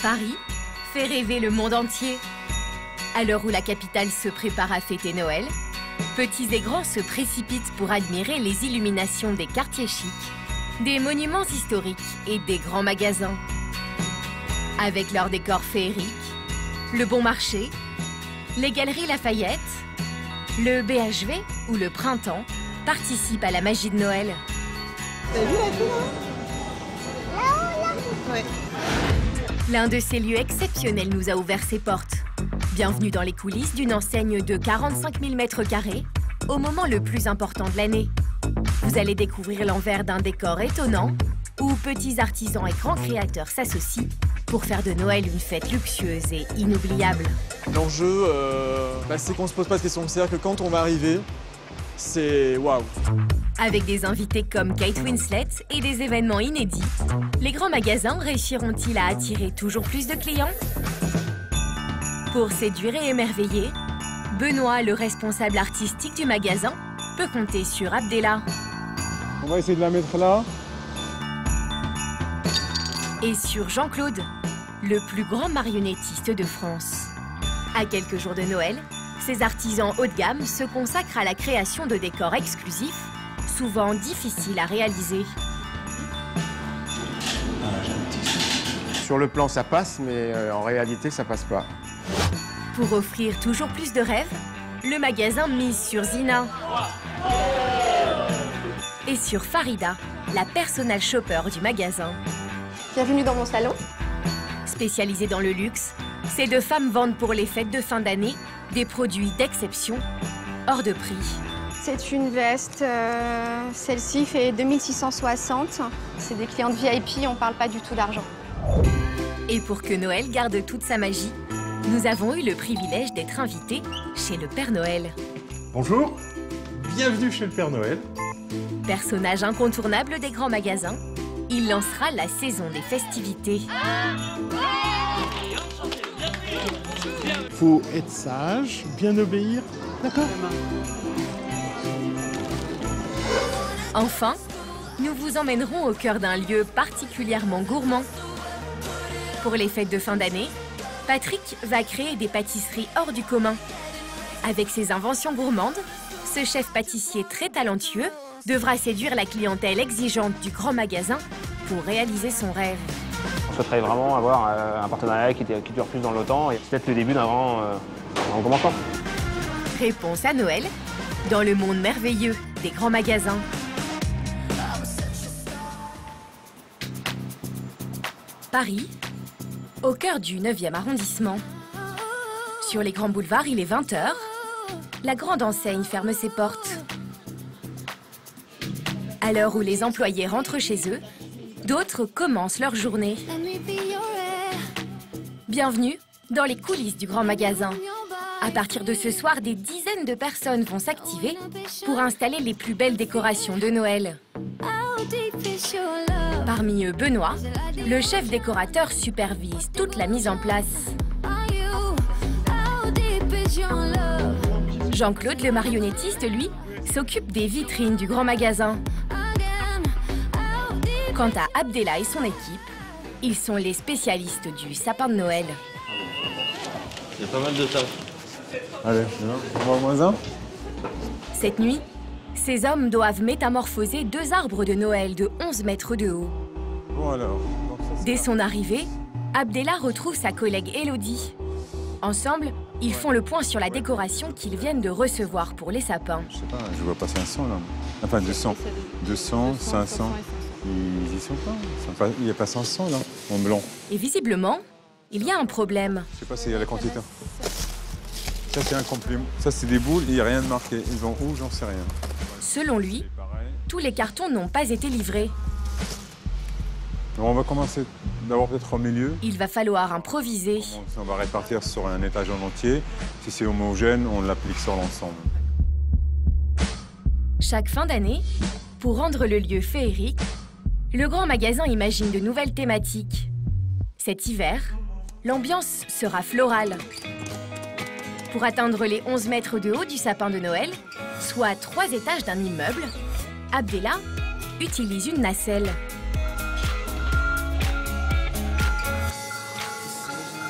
Paris fait rêver le monde entier. À l'heure où la capitale se prépare à fêter Noël, petits et grands se précipitent pour admirer les illuminations des quartiers chics, des monuments historiques et des grands magasins. Avec leurs décors féeriques, le Bon Marché, les Galeries Lafayette, le BHV ou le Printemps participent à la magie de Noël. T'as vu la tour là? Ouais. L'un de ces lieux exceptionnels nous a ouvert ses portes. Bienvenue dans les coulisses d'une enseigne de 45 000 m², au moment le plus important de l'année. Vous allez découvrir l'envers d'un décor étonnant, où petits artisans et grands créateurs s'associent pour faire de Noël une fête luxueuse et inoubliable. L'enjeu, c'est qu'on se pose pas de questions. C'est-à-dire que quand on va arriver, c'est waouh. Avec des invités comme Kate Winslet et des événements inédits, les grands magasins réussiront-ils à attirer toujours plus de clients? Pour séduire et émerveiller, Benoît, le responsable artistique du magasin, peut compter sur Abdella. On va essayer de la mettre là. Et sur Jean-Claude, le plus grand marionnettiste de France. À quelques jours de Noël, ces artisans haut de gamme se consacrent à la création de décors exclusifs, souvent difficiles à réaliser. Sur le plan, ça passe, mais en réalité, ça passe pas. Pour offrir toujours plus de rêves, le magasin mise sur Zina et sur Farida, la personal shopper du magasin. Bienvenue dans mon salon. Spécialisée dans le luxe, ces deux femmes vendent pour les fêtes de fin d'année des produits d'exception, hors de prix. C'est une veste, celle-ci fait 2660. C'est des clientes VIP, on parle pas du tout d'argent. Et pour que Noël garde toute sa magie, nous avons eu le privilège d'être invités chez le Père Noël. Bonjour, bienvenue chez le Père Noël. Personnage incontournable des grands magasins, il lancera la saison des festivités. Faut être sage, bien obéir, d'accord? Enfin, nous vous emmènerons au cœur d'un lieu particulièrement gourmand. Pour les fêtes de fin d'année, Patrick va créer des pâtisseries hors du commun. Avec ses inventions gourmandes, ce chef pâtissier très talentueux devra séduire la clientèle exigeante du grand magasin pour réaliser son rêve. On souhaiterait vraiment avoir un partenariat qui dure plus dans le temps et peut-être le début d'un grand commencement. Réponse à Noël dans le monde merveilleux des grands magasins. Paris, au cœur du 9e arrondissement. Sur les grands boulevards, il est 20 h. La grande enseigne ferme ses portes. À l'heure où les employés rentrent chez eux, d'autres commencent leur journée. Bienvenue dans les coulisses du grand magasin. À partir de ce soir, des dizaines de personnes vont s'activer pour installer les plus belles décorations de Noël. Parmi eux, Benoît, le chef décorateur supervise toute la mise en place. Jean-Claude, le marionnettiste, lui, s'occupe des vitrines du grand magasin. Quant à Abdella et son équipe, ils sont les spécialistes du sapin de Noël. Il y a pas mal de taf. Allez, on va au moins un. Cette nuit, ces hommes doivent métamorphoser 2 arbres de Noël de 11 mètres de haut. Bon alors. Dès son arrivée, Abdella retrouve sa collègue Elodie. Ensemble, ils font le point sur la décoration qu'ils viennent de recevoir pour les sapins. Je sais pas, je vois pas 500 là. Enfin 200. 200, 500. Ils y sont pas. Il n'y a pas 500 là, en blanc. Et visiblement, il y a un problème. Je sais pas s'il y a la quantité. Ça c'est un compliment. Ça c'est des boules, il n'y a rien de marqué. Ils vont où, j'en sais rien. Selon lui, tous les cartons n'ont pas été livrés. Alors, on va commencer d'abord peut-être au milieu. Il va falloir improviser. On va répartir sur un étage en entier. Si c'est homogène, on l'applique sur l'ensemble. Chaque fin d'année, pour rendre le lieu féerique, le grand magasin imagine de nouvelles thématiques. Cet hiver, l'ambiance sera florale. Pour atteindre les 11 mètres de haut du sapin de Noël, soit 3 étages d'un immeuble, Abdella utilise une nacelle.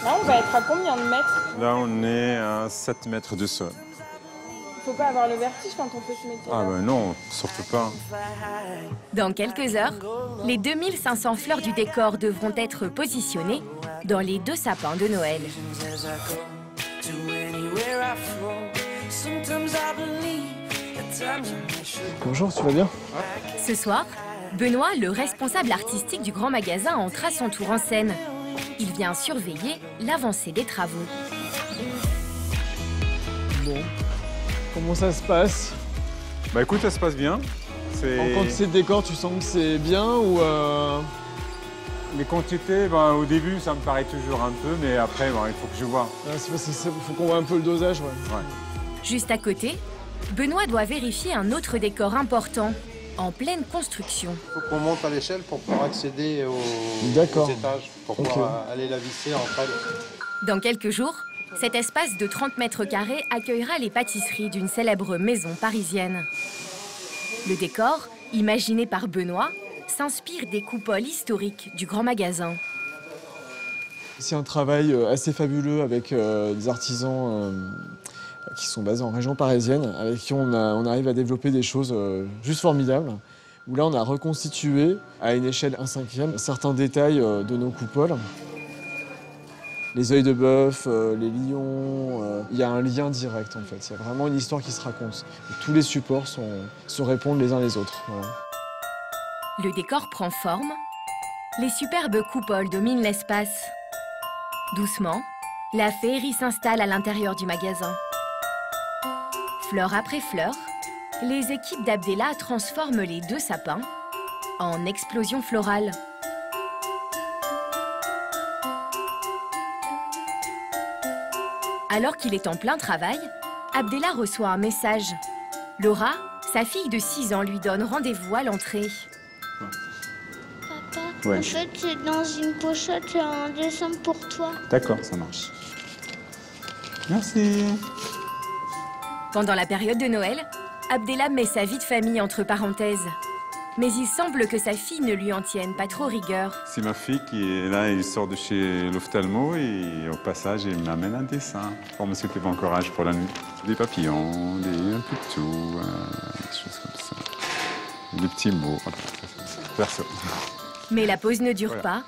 Là, on va être à combien de mètres? Là, on est à 7 mètres de sol. Faut pas avoir le vertige quand on fait ce métier. Ah ben non, surtout pas. Dans quelques heures, les 2500 fleurs du décor devront être positionnées dans les 2 sapins de Noël. Bonjour, tu vas bien? Ce soir, Benoît, le responsable artistique du grand magasin, entre à son tour en scène. Il vient surveiller l'avancée des travaux. Bon, comment ça se passe? Bah écoute, ça se passe bien. En quantité de décor, tu sens que c'est bien ou Les quantités, bah, au début, ça me paraît toujours un peu, mais après, bah, il faut que je vois. Il faut qu'on voit un peu le dosage, ouais. Juste à côté, Benoît doit vérifier un autre décor important, en pleine construction. Il faut qu'on monte à l'échelle pour pouvoir accéder aux étages, pour pouvoir aller la visser entre elles. Dans quelques jours, cet espace de 30 mètres carrés accueillera les pâtisseries d'une célèbre maison parisienne. Le décor, imaginé par Benoît, s'inspire des coupoles historiques du grand magasin. C'est un travail assez fabuleux avec des artisans qui sont basés en région parisienne, avec qui on arrive à développer des choses juste formidables. Où là, on a reconstitué à une échelle 1/5 certains détails de nos coupoles. Les œils de bœuf, les lions, il y a un lien direct en fait. Il y a vraiment une histoire qui se raconte. Et tous les supports se répondent les uns les autres. Voilà. Le décor prend forme, les superbes coupoles dominent l'espace. Doucement, la féerie s'installe à l'intérieur du magasin. Fleur après fleur, les équipes d'Abdella transforment les 2 sapins en explosion florale. Alors qu'il est en plein travail, Abdella reçoit un message. Laura, sa fille de 6 ans, lui donne rendez-vous à l'entrée. Papa, en fait, c'est dans une pochette, un dessin pour toi. D'accord, ça marche. Merci. Pendant la période de Noël, Abdella met sa vie de famille entre parenthèses. Mais il semble que sa fille ne lui en tienne pas trop rigueur. C'est ma fille qui est là, elle sort de chez l'ophtalmo et au passage, elle m'amène un dessin pour me souhaiter bon courage pour la nuit. Des papillons, un peu de tout, des choses comme ça. Des petits mots, voilà. Perso. Mais la pause ne dure pas.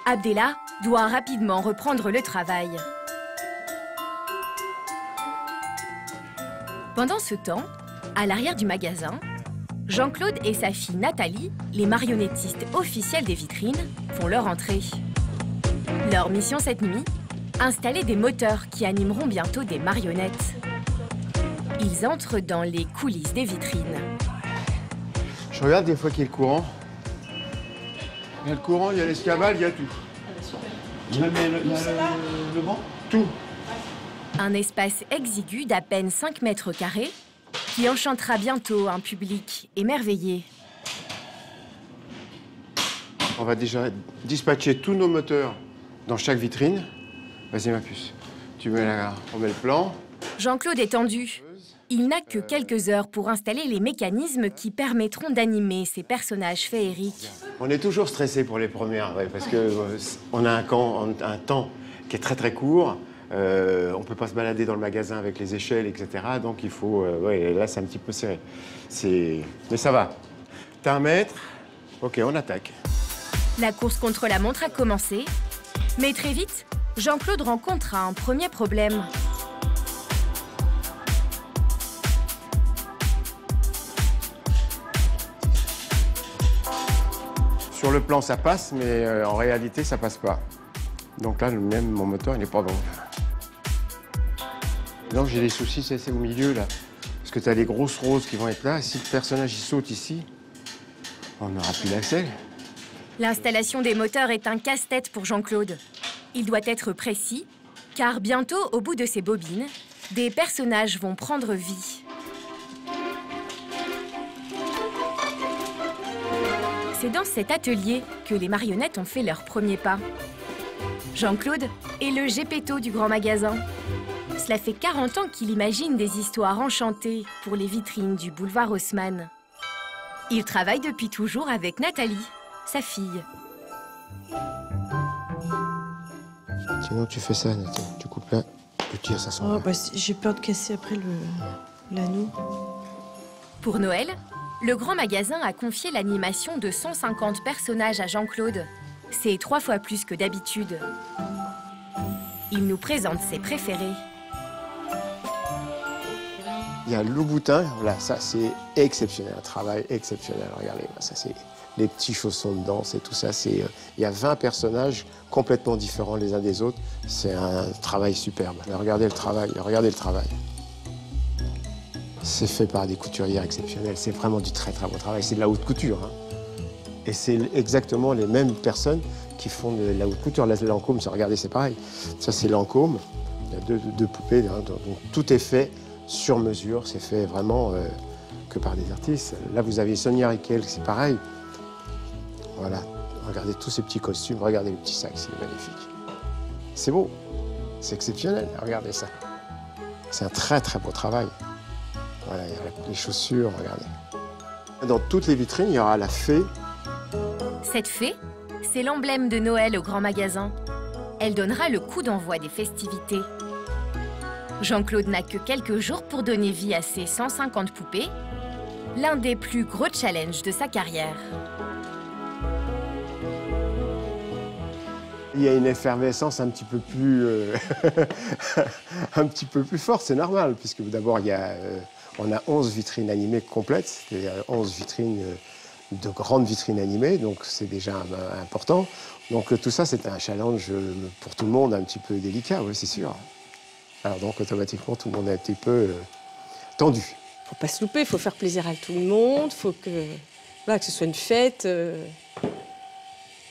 Abdella doit rapidement reprendre le travail. Pendant ce temps, à l'arrière du magasin, Jean-Claude et sa fille Nathalie, les marionnettistes officiels des vitrines, font leur entrée. Leur mission cette nuit, installer des moteurs qui animeront bientôt des marionnettes. Ils entrent dans les coulisses des vitrines. Je regarde des fois qu'il y a le courant. Il y a le courant, il y a l'escabale, il y a tout. Il y a le banc, tout. Un espace exigu d'à peine 5 mètres carrés qui enchantera bientôt un public émerveillé. On va déjà dispatcher tous nos moteurs dans chaque vitrine. Vas-y ma puce, on met le plan. Jean-Claude est tendu. Il n'a que quelques heures pour installer les mécanismes qui permettront d'animer ces personnages féeriques. On est toujours stressé pour les premières, parce qu'on a un temps qui est très très court. On ne peut pas se balader dans le magasin avec les échelles, etc. Donc il faut... là, c'est un petit peu serré. Mais ça va. T'as 1 mètre. OK, on attaque. La course contre la montre a commencé. Mais très vite, Jean-Claude rencontre un premier problème. Sur le plan, ça passe, mais en réalité, ça passe pas. Donc là, même mon moteur, il n'est pas bon. Donc j'ai des soucis, c'est au milieu, là. Parce que tu as les grosses roses qui vont être là. Si le personnage il saute ici, on n'aura plus l'accès. L'installation des moteurs est un casse-tête pour Jean-Claude. Il doit être précis, car bientôt, au bout de ces bobines, des personnages vont prendre vie. C'est dans cet atelier que les marionnettes ont fait leurs premiers pas. Jean-Claude est le Gepetto du grand magasin. Cela fait 40 ans qu'il imagine des histoires enchantées pour les vitrines du boulevard Haussmann. Il travaille depuis toujours avec Nathalie, sa fille. Sinon, tu fais ça, Nathalie. Tu coupes là, tu tires, ça s'en va. Bah, j'ai peur de casser après l'anneau. Pour Noël, le grand magasin a confié l'animation de 150 personnages à Jean-Claude. C'est 3 fois plus que d'habitude. Il nous présente ses préférés. Il y a le boutin, là, ça c'est exceptionnel, un travail exceptionnel. Regardez, ça c'est les petits chaussons de danse et tout ça. Il y a 20 personnages complètement différents les uns des autres. C'est un travail superbe. Regardez le travail, regardez le travail. C'est fait par des couturières exceptionnelles. C'est vraiment du très très beau travail. C'est de la haute couture. Hein. Et c'est exactement les mêmes personnes qui font de la haute couture. Là, Lancôme, regardez, c'est pareil. Ça, c'est Lancôme. Il y a deux poupées. Hein, donc tout est fait sur mesure. C'est fait vraiment que par des artistes. Là, vous avez Sonia Riquel, c'est pareil. Voilà. Regardez tous ces petits costumes. Regardez les petits sacs. C'est magnifique. C'est beau. C'est exceptionnel. Regardez ça. C'est un très très beau travail. Voilà, il y a les chaussures, regardez. Dans toutes les vitrines, il y aura la fée. Cette fée, c'est l'emblème de Noël au grand magasin. Elle donnera le coup d'envoi des festivités. Jean-Claude n'a que quelques jours pour donner vie à ses 150 poupées, l'un des plus gros challenges de sa carrière. Il y a une effervescence un petit peu plus, un petit peu plus forte, c'est normal, puisque d'abord, on a 11 vitrines animées complètes, c'est-à-dire 11 vitrines, de grandes vitrines animées, donc c'est déjà important. Donc tout ça, c'est un challenge pour tout le monde un petit peu délicat, oui, c'est sûr. Alors donc automatiquement, tout le monde est un petit peu tendu. Faut pas se louper, il faut faire plaisir à tout le monde, faut que ce soit une fête.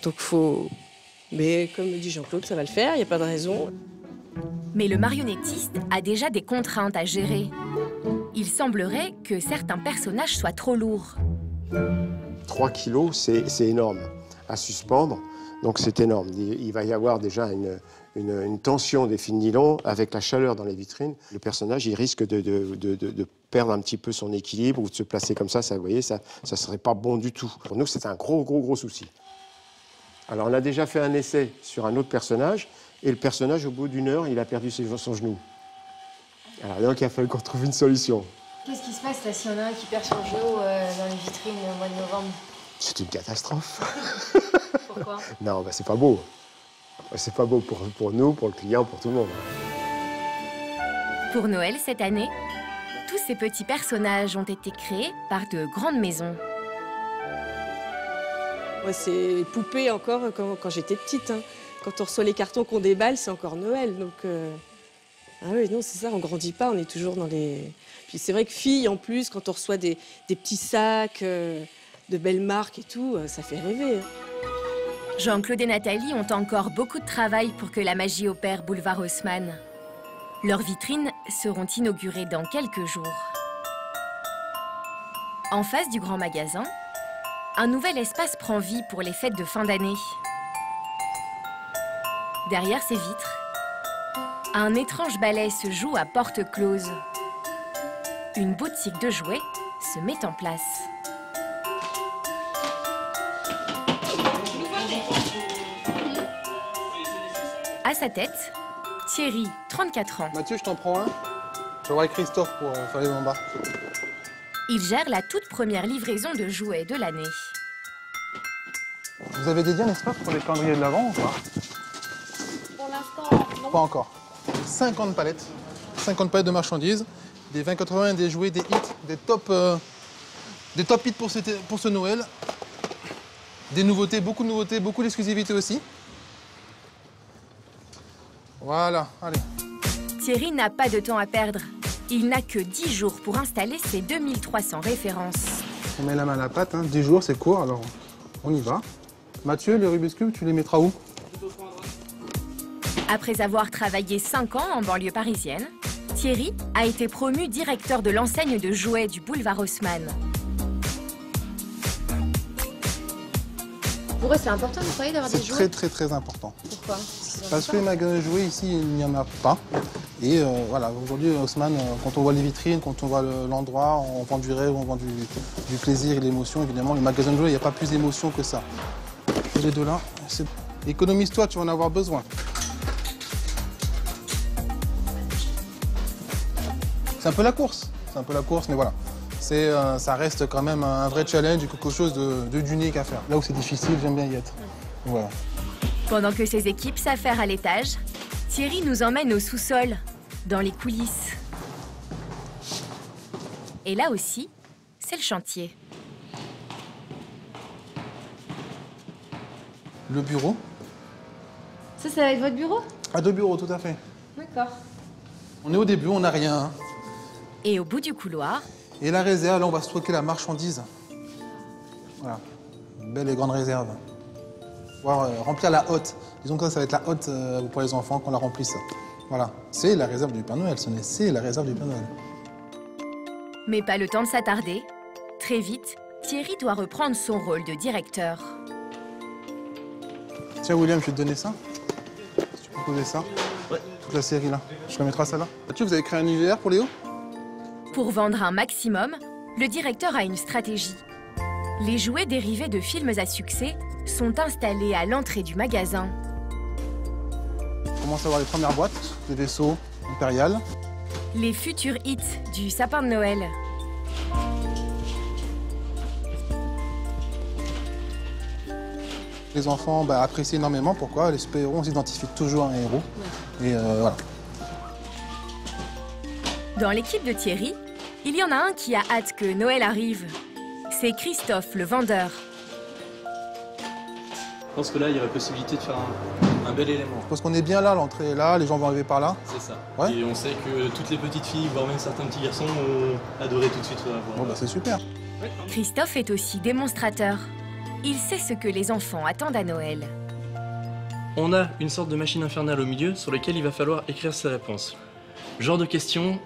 Donc faut... Mais comme me dit Jean-Claude, ça va le faire, il n'y a pas de raison. Mais le marionnettiste a déjà des contraintes à gérer. Il semblerait que certains personnages soient trop lourds. 3 kilos, c'est énorme à suspendre, donc c'est énorme. Il va y avoir déjà une tension des fils de nylon avec la chaleur dans les vitrines. Le personnage, il risque de perdre un petit peu son équilibre ou de se placer comme ça, vous voyez, ça ne serait pas bon du tout. Pour nous, c'est un gros souci. Alors, on a déjà fait un essai sur un autre personnage, et le personnage, au bout d'1 heure, il a perdu son genou. Alors, donc, il a fallu qu'on trouve une solution. Qu'est-ce qui se passe là, s'il y en a un qui perd son genou dans les vitrines au mois de novembre? C'est une catastrophe. Pourquoi? Non, c'est pas beau. C'est pas beau pour nous, pour le client, pour tout le monde. Pour Noël, cette année, tous ces petits personnages ont été créés par de grandes maisons. Moi, c'est poupée encore quand j'étais petite. Hein. Quand on reçoit les cartons qu'on déballe, c'est encore Noël. Donc, ah oui, non, c'est ça, on grandit pas, on est toujours dans les... Puis c'est vrai que filles, en plus, quand on reçoit des petits sacs, de belles marques et tout, ça fait rêver. Hein. Jean-Claude et Nathalie ont encore beaucoup de travail pour que la magie opère boulevard Haussmann. Leurs vitrines seront inaugurées dans quelques jours. En face du grand magasin, un nouvel espace prend vie pour les fêtes de fin d'année. Derrière ces vitres, un étrange ballet se joue à porte close. Une boutique de jouets se met en place. À sa tête, Thierry, 34 ans. Mathieu, je t'en prends un. J'aurai Christophe pour faire les bambas. Il gère la toute première livraison de jouets de l'année. Vous avez des liens, n'est-ce pas, pour les calendriers de l'Avent ou pas? Pour l'instant, non. Pas encore. 50 palettes de marchandises, des 20-80, des jouets, des hits, des top hits pour ce Noël. Des nouveautés, beaucoup d'exclusivités aussi. Voilà, allez. Thierry n'a pas de temps à perdre. Il n'a que 10 jours pour installer ses 2300 références. On met la main à la pâte, hein. 10 jours, c'est court, alors on y va. Mathieu, les Rubik's Cube, tu les mettras où? Après avoir travaillé 5 ans en banlieue parisienne, Thierry a été promu directeur de l'enseigne de jouets du boulevard Haussmann. Pour eux, c'est important, vous croyez, d'avoir des jouets? C'est très important. Pourquoi? Parce que les magasins de jouets, ici, il n'y en a pas. Et voilà, aujourd'hui, Haussmann, quand on voit les vitrines, quand on voit l'endroit, on vend du rêve, on vend du plaisir et de l'émotion. Évidemment, le magasin de jouets, il n'y a pas plus d'émotion que ça. Les deux là, économise-toi, tu vas en avoir besoin. C'est un peu la course. C'est un peu la course, mais voilà. Ça reste quand même un vrai challenge et quelque chose d'unique à faire. Là où c'est difficile, j'aime bien y être. Voilà. Pendant que ses équipes s'affairent à l'étage, Thierry nous emmène au sous-sol, dans les coulisses. Et là aussi, c'est le chantier. Le bureau. Ça va être votre bureau? À 2 bureaux, tout à fait. D'accord. On est au début, on n'a rien. Hein. Et au bout du couloir... Et la réserve, là, on va stocker la marchandise. Voilà. Une belle et grande réserve. Pouvoir remplir la hotte. Disons que ça va être la hotte pour les enfants qu'on la remplisse. Voilà. C'est la réserve du Père Noël, c'est la réserve du Père Noël. Mais pas le temps de s'attarder. Très vite, Thierry doit reprendre son rôle de directeur. Tiens, William, je vais te donner ça. Si tu peux poser ça. Ouais. Toute la série, là. Je remettrai ça là. Mathieu, vous avez créé un univers pour Léo? Pour vendre un maximum, le directeur a une stratégie. Les jouets dérivés de films à succès sont installés à l'entrée du magasin. On commence à voir les premières boîtes, des vaisseaux impériales. Les futurs hits du sapin de Noël. Les enfants apprécient énormément. Pourquoi? Les super-héros, on s'identifie toujours à un héros. Et voilà. Dans l'équipe de Thierry, il y en a un qui a hâte que Noël arrive. C'est Christophe, le vendeur. Je pense que là, il y aurait possibilité de faire un bel élément. Parce qu'on est bien là, l'entrée est là, les gens vont arriver par là. C'est ça. Ouais. Et on sait que toutes les petites filles, voire même certains petits garçons, ont adoré tout de suite voir. Bon, c'est super. Christophe est aussi démonstrateur. Il sait ce que les enfants attendent à Noël. On a une sorte de machine infernale au milieu sur laquelle il va falloir écrire ses réponses. Genre de question,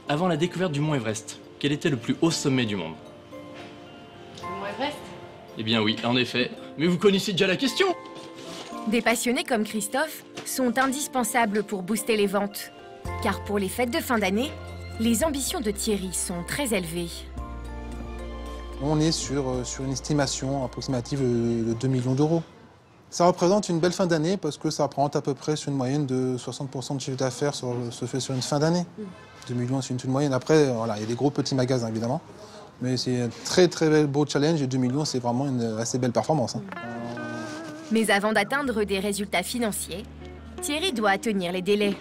avant la découverte du mont Everest, quel était le plus haut sommet du monde? Le mont Everest? Eh bien oui, en effet. Mais vous connaissez déjà la question! Des passionnés comme Christophe sont indispensables pour booster les ventes. Car pour les fêtes de fin d'année, les ambitions de Thierry sont très élevées. On est sur une estimation approximative de 2 millions d'euros. Ça représente une belle fin d'année parce que ça représente à peu près sur une moyenne de 60% de chiffre d'affaires se fait sur une fin d'année. 2 millions, c'est une moyenne. Après, voilà, il y a des gros petits magasins, évidemment. Mais c'est un très, très beau challenge et 2 millions, c'est vraiment une assez belle performance. Hein. Mais avant d'atteindre des résultats financiers, Thierry doit tenir les délais.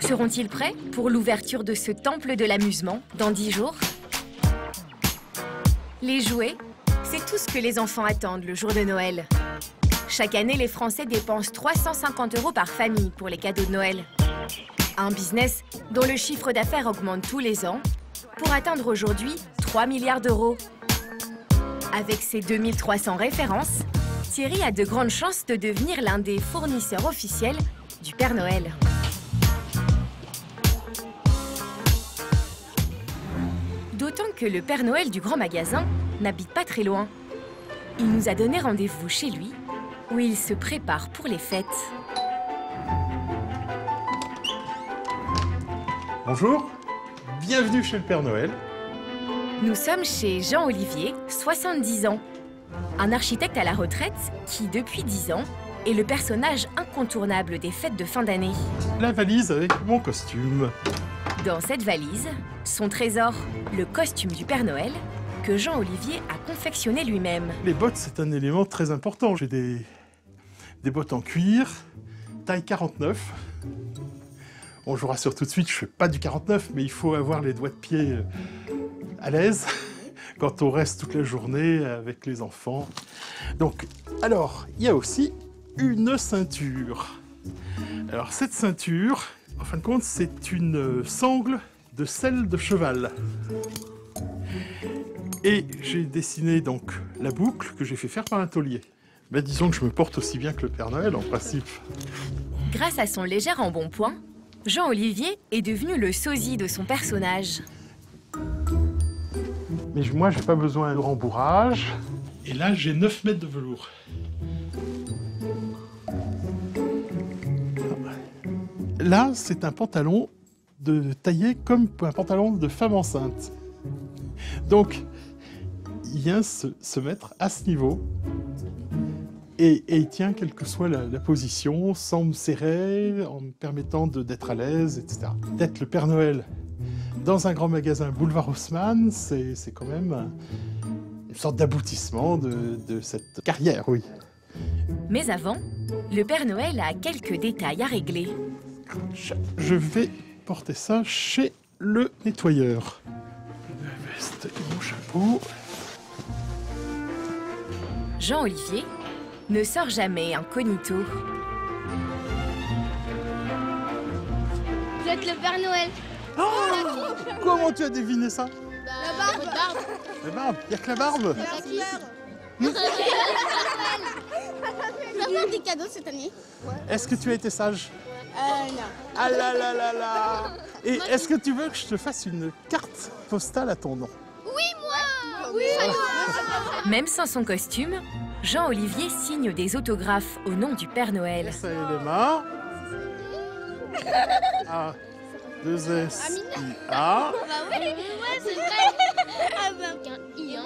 Seront-ils prêts pour l'ouverture de ce temple de l'amusement dans 10 jours? Les jouets, c'est tout ce que les enfants attendent le jour de Noël. Chaque année, les Français dépensent 350 € par famille pour les cadeaux de Noël. Un business dont le chiffre d'affaires augmente tous les ans pour atteindre aujourd'hui 3 milliards d'euros. Avec ses 2300 références, Thierry a de grandes chances de devenir l'un des fournisseurs officiels du Père Noël. D'autant que le Père Noël du grand magasin n'habite pas très loin. Il nous a donné rendez-vous chez lui, où il se prépare pour les fêtes. Bonjour, bienvenue chez le Père Noël. Nous sommes chez Jean-Olivier, 70 ans. Un architecte à la retraite qui, depuis 10 ans, est le personnage incontournable des fêtes de fin d'année. La valise avec mon costume. Dans cette valise, son trésor, le costume du Père Noël, que Jean-Olivier a confectionné lui-même. Les bottes, c'est un élément très important. J'ai des bottes en cuir, taille 49. Bon, je vous rassure tout de suite, je ne fais pas du 49, mais il faut avoir les doigts de pied à l'aise quand on reste toute la journée avec les enfants. Donc, alors, il y a aussi une ceinture. Alors, cette ceinture, en fin de compte, c'est une sangle de selle de cheval. Et j'ai dessiné donc la boucle que j'ai fait faire par un taulier. Ben, disons que je me porte aussi bien que le Père Noël, en principe. Grâce à son léger embonpoint, Jean-Olivier est devenu le sosie de son personnage. Mais moi, j'ai pas besoin de rembourrage. Et là, j'ai 9 mètres de velours. Là, c'est un pantalon taillé comme un pantalon de femme enceinte. Donc, il vient se mettre à ce niveau. Et il tient quelle que soit la position, sans me serrer, en me permettant d'être à l'aise, etc. D'être le Père Noël dans un grand magasin boulevard Haussmann, c'est quand même une sorte d'aboutissement de cette carrière, oui. Mais avant, le Père Noël a quelques détails à régler. Je vais porter ça chez le nettoyeur. La veste et mon chapeau. Jean-Olivier ne sort jamais incognito. Vous êtes le Père Noël. Oh, comment tu as deviné ça? La barbe. La barbe. Il n'y a que la barbe. On va faire des cadeaux cette année. Est-ce que tu as été sage? Non. Ah là là là là. Et est-ce que tu veux que je te fasse une carte postale à ton nom? Oui, moi. Oui. Même sans son costume, Jean-Olivier signe des autographes au nom du Père Noël. Ça et les mains. A, 2S, I-A. C'est vrai.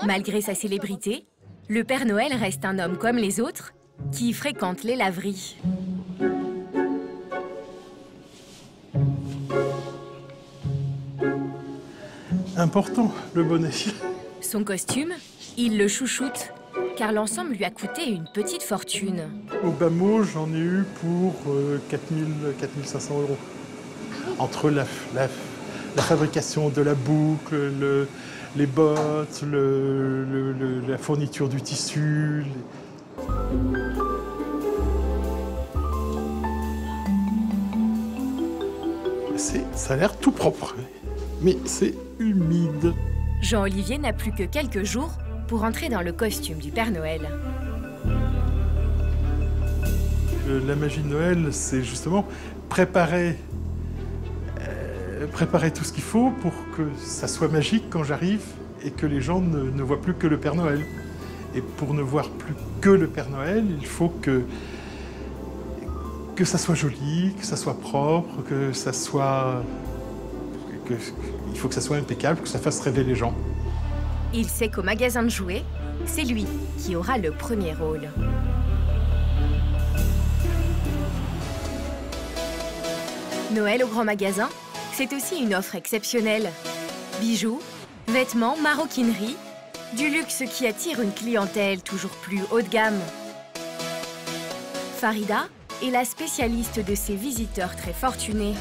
Malgré sa célébrité, le Père Noël reste un homme comme les autres qui fréquente les laveries. Important, le bonnet. Son costume, il le chouchoute, car l'ensemble lui a coûté une petite fortune. Au bas mot, j'en ai eu pour 4 500 €. Entre la fabrication de la boucle, les bottes, la fourniture du tissu. Ça a l'air tout propre, mais c'est humide. Jean-Olivier n'a plus que quelques jours pour entrer dans le costume du Père Noël. La magie de Noël, c'est justement préparer tout ce qu'il faut pour que ça soit magique quand j'arrive et que les gens ne voient plus que le Père Noël. Et pour ne voir plus que le Père Noël, il faut que ça soit joli, que ça soit propre, il faut que ça soit impeccable, que ça fasse rêver les gens. Il sait qu'au magasin de jouets, c'est lui qui aura le premier rôle. Noël au grand magasin, c'est aussi une offre exceptionnelle. Bijoux, vêtements, maroquinerie, du luxe qui attire une clientèle toujours plus haut de gamme. Farida est la spécialiste de ces visiteurs très fortunés.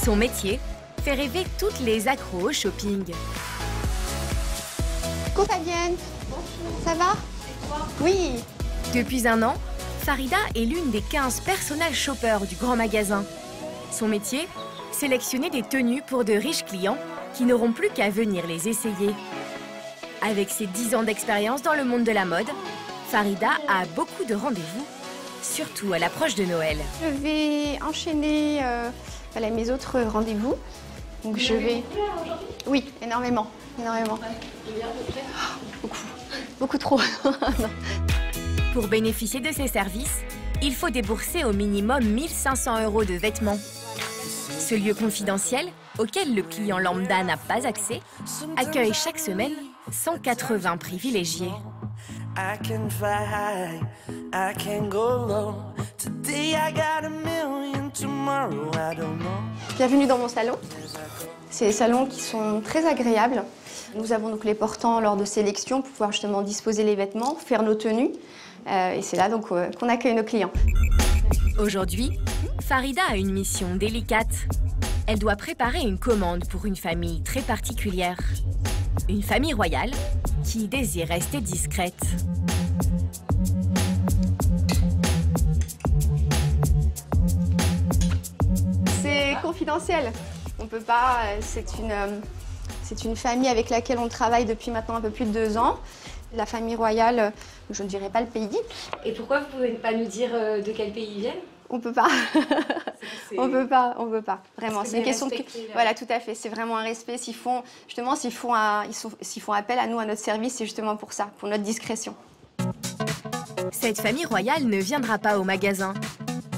Son métier fait rêver toutes les accros au shopping. Coucou Fabienne. Ça va? Oui. Depuis un an, Farida est l'une des 15 personnal shoppers du grand magasin. Son métier, sélectionner des tenues pour de riches clients qui n'auront plus qu'à venir les essayer. Avec ses 10 ans d'expérience dans le monde de la mode, Farida a beaucoup de rendez-vous, surtout à l'approche de Noël. Je vais enchaîner mes autres rendez-vous. Donc je vais... Oui, énormément. Beaucoup trop. Pour bénéficier de ces services, il faut débourser au minimum 1 500 € de vêtements. Ce lieu confidentiel, auquel le client lambda n'a pas accès, accueille chaque semaine 180 privilégiés. Bienvenue dans mon salon. C'est des salons qui sont très agréables. Nous avons donc les portants lors de sélection pour pouvoir justement disposer les vêtements, faire nos tenues. Et c'est là donc qu'on accueille nos clients. Aujourd'hui, Farida a une mission délicate. Elle doit préparer une commande pour une famille très particulière. Une famille royale qui désire rester discrète. C'est confidentiel. On peut pas. C'est une famille avec laquelle on travaille depuis maintenant un peu plus de 2 ans. La famille royale, je ne dirais pas le pays. Et pourquoi vous pouvez pas nous dire de quel pays ils viennent? On peut pas. On peut pas. Vraiment, c'est une question de... Voilà, tout à fait. C'est vraiment un respect. S'ils font appel à nous, à notre service, c'est justement pour ça, pour notre discrétion. Cette famille royale ne viendra pas au magasin.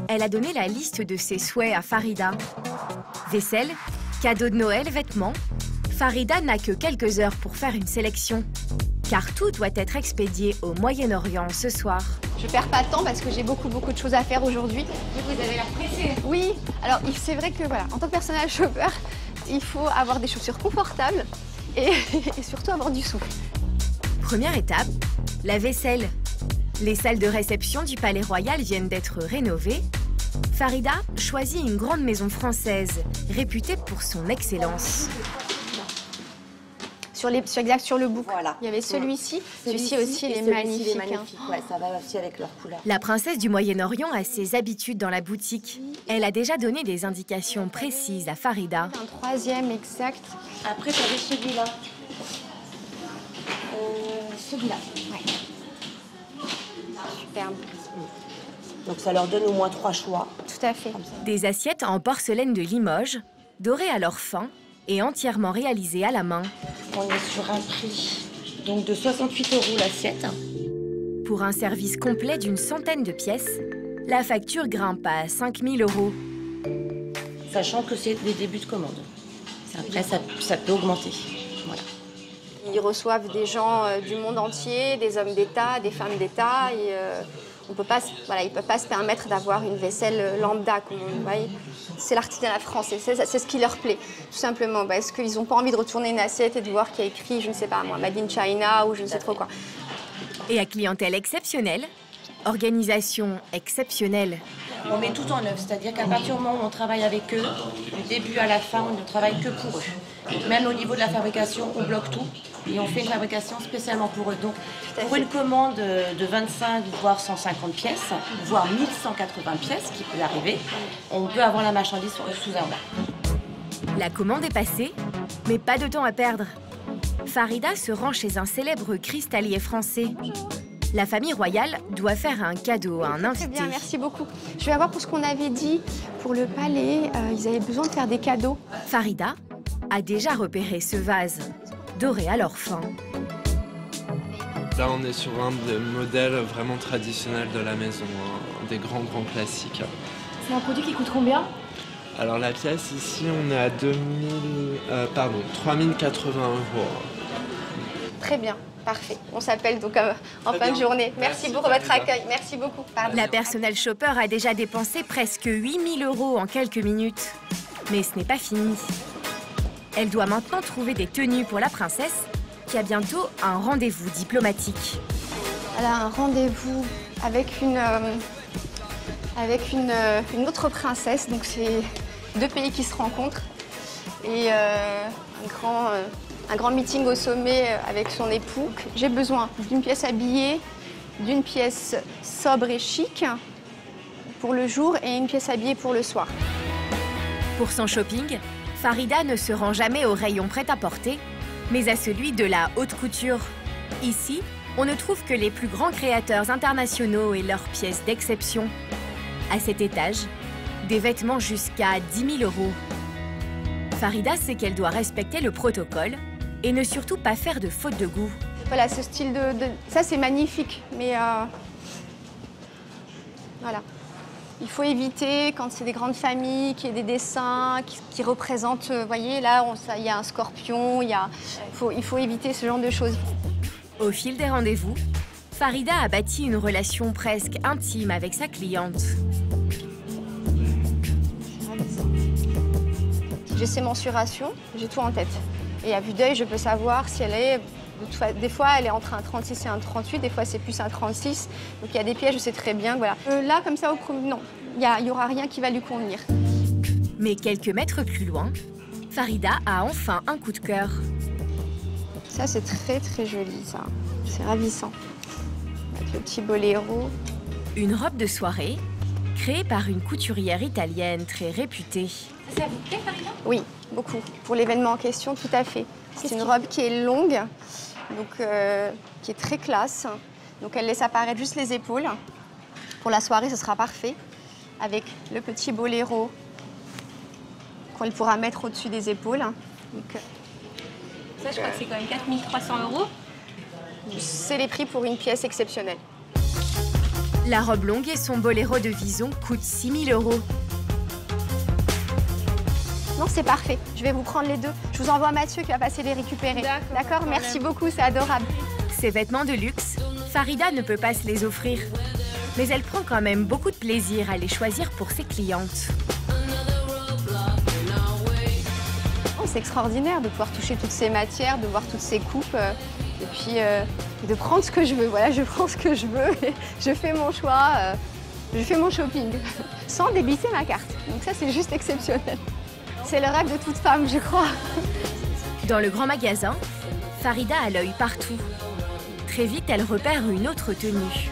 Elle a donné la liste de ses souhaits à Farida. Vaisselle, cadeaux de Noël, vêtements. Farida n'a que quelques heures pour faire une sélection. Car tout doit être expédié au Moyen-Orient ce soir. Je perds pas de temps parce que j'ai beaucoup de choses à faire aujourd'hui. Vous avez l'air pressé. Oui, alors c'est vrai que voilà, en tant que personnel shopper, Il faut avoir des chaussures confortables et surtout avoir du souffle. Première étape, la vaisselle. Les salles de réception du Palais Royal viennent d'être rénovées. Farida choisit une grande maison française, réputée pour son excellence. Sur le bouc, voilà. Il y avait celui-ci. Celui-ci aussi, il est magnifique. Ouais, ça va aussi avec leur couleur. La princesse du Moyen-Orient a ses habitudes dans la boutique. Elle a déjà donné des indications précises à Farida. Un troisième exact. Après, tu avais celui-là. Celui-là, ouais. Superbe. Donc ça leur donne au moins 3 choix. Tout à fait. Des assiettes en porcelaine de Limoges, dorées à leur fin et entièrement réalisées à la main. On est sur un prix donc de 68 € l'assiette. Pour un service complet d'une centaine de pièces, la facture grimpe à 5 000 €. Sachant que c'est des débuts de commande. Après, ça peut augmenter. Voilà. Ils reçoivent des gens du monde entier, des hommes d'État, des femmes d'État. Et, ils ne peuvent pas se permettre d'avoir une vaisselle lambda, comme on voit. C'est l'artisanat français, c'est ce qui leur plaît, tout simplement. Parce qu'ils n'ont pas envie de retourner une assiette et de voir qu'il y a écrit, je ne sais pas moi, Made in China ou je ne sais trop quoi. Et à clientèle exceptionnelle, organisation exceptionnelle. On met tout en œuvre, c'est-à-dire qu'à partir du moment où on travaille avec eux, du début à la fin, on ne travaille que pour eux. Même au niveau de la fabrication, on bloque tout et on fait une fabrication spécialement pour eux. Donc, pour une commande de 25 voire 150 pièces, voire 1180 pièces qui peut arriver, on peut avoir la marchandise sous un mois. La commande est passée, mais pas de temps à perdre. Farida se rend chez un célèbre cristallier français. La famille royale doit faire un cadeau à un invité. Très bien, merci beaucoup. Je vais avoir pour ce qu'on avait dit pour le palais, ils avaient besoin de faire des cadeaux. Farida a déjà repéré ce vase, doré à leur fin. Là, on est sur un des modèles vraiment traditionnels de la maison, un des grands classiques. C'est un produit qui coûte combien? Alors la pièce ici, on est à 3080 €. Très bien. Parfait. On s'appelle donc en fin de journée. Merci pour votre accueil. Merci beaucoup. Pardon. La personnel shopper a déjà dépensé presque 8 000 € en quelques minutes. Mais ce n'est pas fini. Elle doit maintenant trouver des tenues pour la princesse, qui a bientôt un rendez-vous diplomatique. Elle a un rendez-vous avec une autre princesse. Donc c'est 2 pays qui se rencontrent. Et un grand meeting au sommet avec son époux. J'ai besoin d'une pièce habillée, d'une pièce sobre et chic pour le jour et une pièce habillée pour le soir. Pour son shopping, Farida ne se rend jamais au rayon prêt-à-porter, mais à celui de la haute couture. Ici, on ne trouve que les plus grands créateurs internationaux et leurs pièces d'exception. À cet étage, des vêtements jusqu'à 10 000 €. Farida sait qu'elle doit respecter le protocole et ne surtout pas faire de faute de goût. Voilà, ce style ça, c'est magnifique, mais voilà. Il faut éviter, quand c'est des grandes familles, qu'il y ait des dessins qui représentent, vous voyez, là, il y a un scorpion, il faut éviter ce genre de choses. Au fil des rendez-vous, Farida a bâti une relation presque intime avec sa cliente. J'ai ses mensurations, j'ai tout en tête. Et à vue d'œil, je peux savoir si elle est... Des fois, elle est entre un 36 et un 38, des fois, c'est plus un 36. Donc, il y a des pièges, je sais très bien. Voilà. Là, comme ça, non, il n'y aura rien qui va lui convenir. Mais quelques mètres plus loin, Farida a enfin un coup de cœur. Ça, c'est très, très joli, ça. C'est ravissant. Avec le petit boléro. Une robe de soirée, créée par une couturière italienne très réputée. Ça vous plaît, Farida? Oui, beaucoup. Pour l'événement en question, tout à fait. C'est une robe qui est longue, donc, qui est très classe. Donc elle laisse apparaître juste les épaules. Pour la soirée, ce sera parfait. Avec le petit boléro qu'on pourra mettre au-dessus des épaules. Donc, ça, je crois que c'est quand même 4 300 €. C'est les prix pour une pièce exceptionnelle. La robe longue et son boléro de vison coûtent 6 000 €. Non, c'est parfait. Je vais vous prendre les deux. Je vous envoie Mathieu qui va passer les récupérer. D'accord? Merci beaucoup, c'est adorable. Ces vêtements de luxe, Farida ne peut pas se les offrir. Mais elle prend quand même beaucoup de plaisir à les choisir pour ses clientes. c'est extraordinaire de pouvoir toucher toutes ces matières, de voir toutes ces coupes et puis de prendre ce que je veux. Voilà, je prends ce que je veux et je fais mon choix, je fais mon shopping sans débiter ma carte. Donc ça, c'est juste exceptionnel. C'est le rêve de toute femme, je crois. Dans le grand magasin, Farida a l'œil partout. Très vite, elle repère une autre tenue.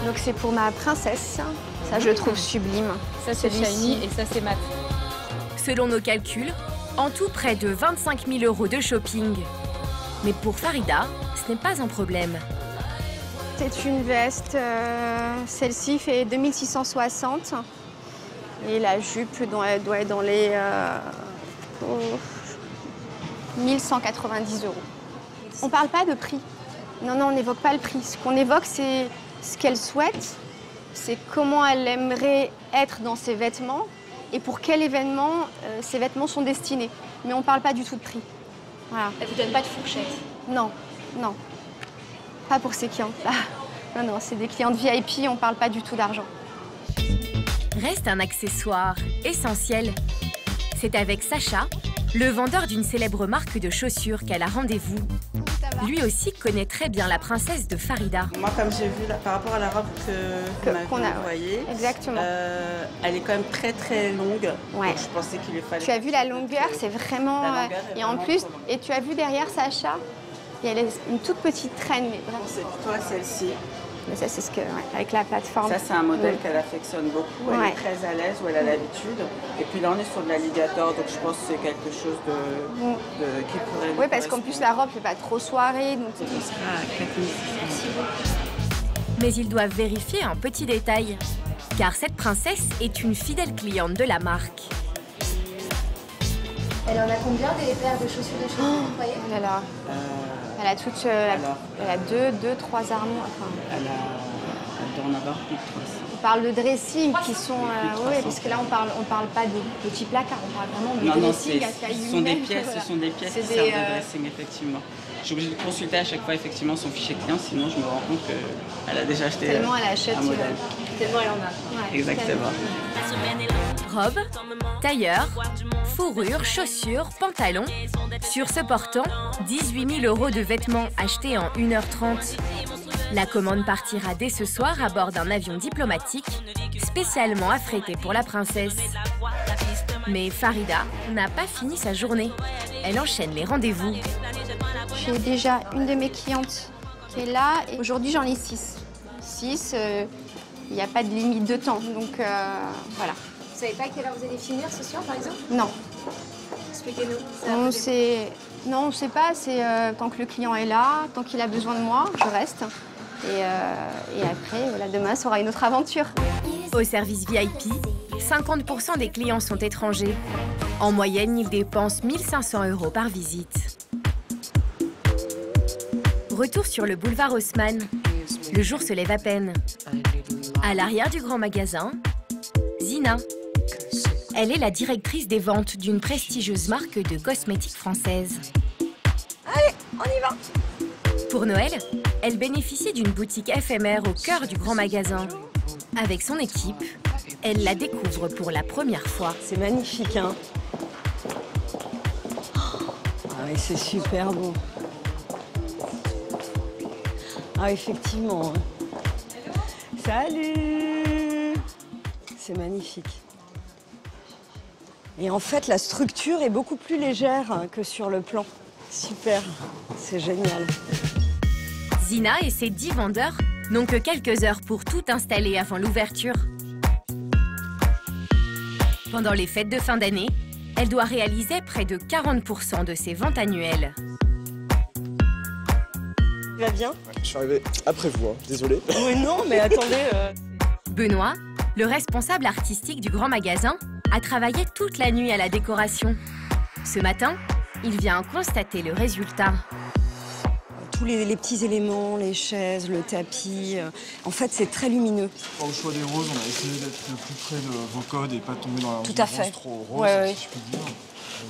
Donc c'est pour ma princesse. Ça, je le trouve sublime. Ça, c'est shiny et ça, c'est mat. Selon nos calculs, en tout près de 25 000 € de shopping. Mais pour Farida, ce n'est pas un problème. C'est une veste, celle-ci fait 2660. Et la jupe elle doit être dans les 1190 €. On ne parle pas de prix. Non, on n'évoque pas le prix. Ce qu'on évoque, c'est ce qu'elle souhaite, c'est comment elle aimerait être dans ses vêtements et pour quel événement ces vêtements sont destinés. Mais on ne parle pas du tout de prix. Voilà. Elle ne vous donne pas de fourchette? Non. Pas pour ces clientes-là. Non, c'est des clientes VIP, on ne parle pas du tout d'argent. Reste un accessoire essentiel. C'est avec Sacha, le vendeur d'une célèbre marque de chaussures, qu'elle a rendez-vous. Lui aussi connaît très bien la princesse de Farida. Moi, comme j'ai vu par rapport à la robe qu'on a envoyée, exactement. Elle est quand même très longue. Ouais. Donc je pensais qu'il lui fallait. Tu as vu la longueur, c'est vraiment. Et en plus, et tu as vu derrière Sacha, il y a une toute petite traîne. Mais vraiment. C'est plutôt celle-ci. Mais ça, c'est ce que, avec la plateforme. Ça, c'est un modèle qu'elle affectionne beaucoup. Elle est très à l'aise, où elle a l'habitude. Et puis là, on est sur de l'alligator, donc je pense que c'est quelque chose qui pourrait. Oui, parce qu'en plus, la robe n'est pas trop soirée. Donc on sera à 4600. Mais ils doivent vérifier un petit détail. Car cette princesse est une fidèle cliente de la marque. Elle en a combien des paires de chaussures de cheveux, vous voyez? Oh là là. Elle a toutes, elle a deux, trois armoires. Enfin. Elle doit en avoir plus de 300. On parle de dressing qui sont, oui, parce que là on parle pas de petits placards, on parle vraiment de dressing à taille humaine. Ce sont des pièces, ce sont des pièces qui servent de dressing effectivement. Je suis obligée de consulter à chaque fois effectivement son fichier client, sinon je me rends compte qu'elle a déjà acheté tellement elle achète, un modèle. Tellement elle en a. Ouais, exactement. Robe, tailleur, fourrure, chaussures, pantalons. Sur ce portant, 18 000 € de vêtements achetés en 1h30. La commande partira dès ce soir à bord d'un avion diplomatique spécialement affrété pour la princesse. Mais Farida n'a pas fini sa journée. Elle enchaîne les rendez-vous. J'ai déjà une de mes clientes qui est là. Et aujourd'hui, j'en ai 6. 6, il n'y a pas de limite de temps. Donc, voilà. Vous savez pas à quelle heure vous allez finir ce soir, par exemple? Non. Expliquez-nous. Non, on ne sait pas. C'est tant que le client est là, tant qu'il a besoin de moi, je reste. Et après, voilà, demain, ça aura une autre aventure. Au service VIP, 50% des clients sont étrangers. En moyenne, ils dépensent 1 500 € par visite. Retour sur le boulevard Haussmann. Le jour se lève à peine. À l'arrière du grand magasin, Zina. Elle est la directrice des ventes d'une prestigieuse marque de cosmétiques française. Allez, on y va! Pour Noël, elle bénéficie d'une boutique éphémère au cœur du grand magasin. Avec son équipe, elle la découvre pour la première fois. C'est magnifique, hein? Ah oui, c'est super beau. Ah, effectivement. Salut! C'est magnifique. Et en fait, la structure est beaucoup plus légère que sur le plan. Super, c'est génial. Zina et ses 10 vendeurs n'ont que quelques heures pour tout installer avant l'ouverture. Pendant les fêtes de fin d'année, elle doit réaliser près de 40% de ses ventes annuelles. Tu vas bien? Je suis arrivé après vous, hein. Désolé. Oui, non, mais attendez. Benoît, le responsable artistique du grand magasin, a travaillé toute la nuit à la décoration. Ce matin, il vient constater le résultat. Tous les petits éléments, les chaises, le tapis, en fait, c'est très lumineux. Pour le choix des roses, on a essayé d'être le plus près de vos codes et pas tomber dans Tout à fait. Trop rose, si je peux dire.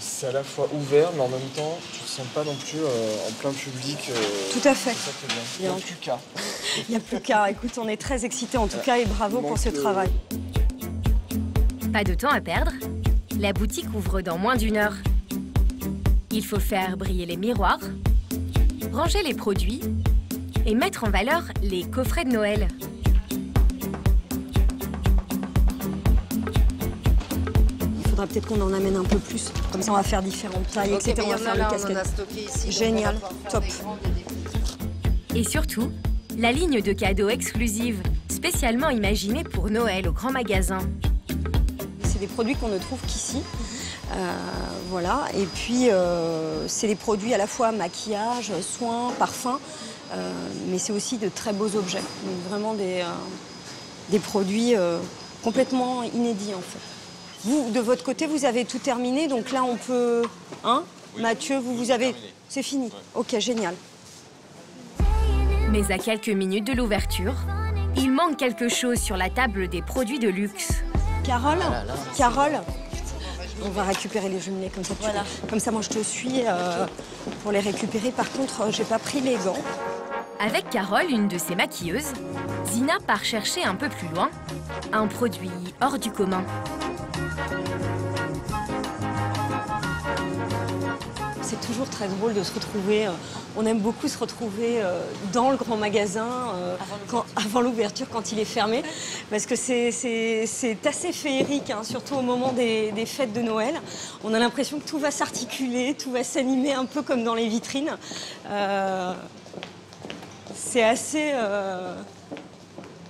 C'est à la fois ouvert, mais en même temps, tu ne te sens pas non plus en plein public. Tout à fait. C'est ça qui est bien. Il n'y a plus qu'à. Il n'y a plus qu'à. Écoute, on est très excités en tout cas et bravo pour ce travail. Pas de temps à perdre. la boutique ouvre dans moins d'1 heure. Il faut faire briller les miroirs, ranger les produits et mettre en valeur les coffrets de Noël. Il faudra peut-être qu'on en amène un peu plus. Comme ça, on va faire différentes tailles, Okay, etc. On va faire les casquettes. Génial, top. Et surtout, la ligne de cadeaux exclusive, spécialement imaginée pour Noël au grand magasin. C'est des produits qu'on ne trouve qu'ici. Voilà. Et puis, c'est des produits à la fois maquillage, soins, parfums, mais c'est aussi de très beaux objets. Donc vraiment des produits complètement inédits, en fait. Vous, de votre côté, vous avez tout terminé, donc là, on peut... Hein, oui. Mathieu, vous avez... C'est fini. Ok, génial. Mais à quelques minutes de l'ouverture, il manque quelque chose sur la table des produits de luxe. Carole, Carole, on va récupérer les jumelés comme ça. Voilà. Comme ça, moi, je te suis pour les récupérer. Par contre, j'ai pas pris les gants. Avec Carole, une de ses maquilleuses, Zina part chercher un peu plus loin un produit hors du commun. C'est toujours très drôle de se retrouver. On aime beaucoup se retrouver dans le grand magasin avant l'ouverture, quand il est fermé, parce que c'est assez féerique, hein, surtout au moment des fêtes de Noël. On a l'impression que tout va s'articuler, tout va s'animer un peu comme dans les vitrines. C'est assez...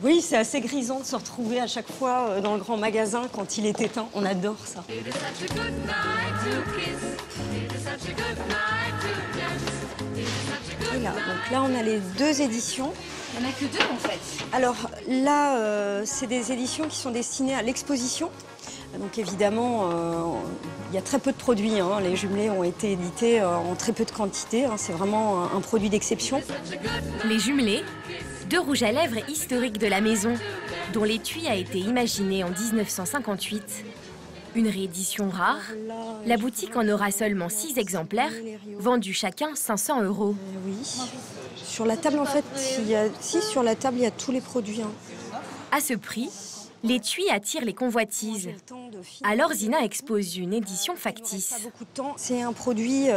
Oui, c'est assez grisant de se retrouver à chaque fois dans le grand magasin quand il est éteint. On adore ça. Et là, donc là, on a les 2 éditions. Il n'y en a que 2 en fait. Alors là, c'est des éditions qui sont destinées à l'exposition. Donc évidemment, il y a très peu de produits. Hein. Les jumelés ont été édités en très peu de quantité. Hein. C'est vraiment un produit d'exception. Les jumelés, 2 rouges à lèvres historiques de la maison, dont l'étui a été imaginé en 1958. Une réédition rare, la boutique en aura seulement 6 exemplaires, vendus chacun 500 €. Oui. Sur la table, en fait, sur la table, il y a tous les produits. Hein. À ce prix, l'étui attire les convoitises. Alors Zina expose une édition factice. C'est un produit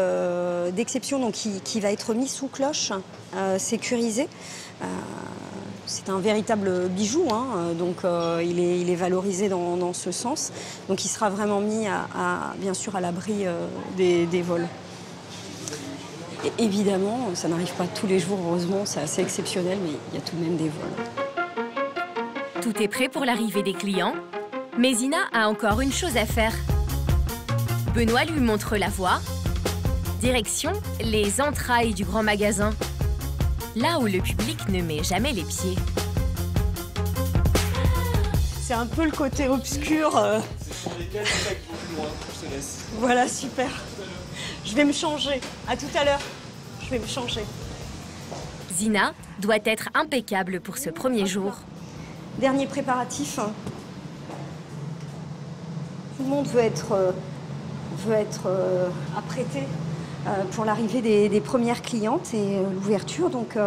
d'exception donc qui va être mis sous cloche, sécurisé. C'est un véritable bijou, hein, donc il est valorisé dans ce sens. Donc il sera vraiment mis bien sûr à l'abri des vols. Et évidemment, ça n'arrive pas tous les jours, heureusement, c'est assez exceptionnel, mais il y a tout de même des vols. Tout est prêt pour l'arrivée des clients, mais Zina a encore une chose à faire. Benoît lui montre la voie. Direction les entrailles du grand magasin. Là où le public ne met jamais les pieds. C'est un peu le côté obscur. Voilà, super. Je vais me changer. À tout à l'heure. Je vais me changer. Zina doit être impeccable pour ce premier jour. Dernier préparatif. Tout le monde veut être apprêté pour l'arrivée des premières clientes et l'ouverture. Donc,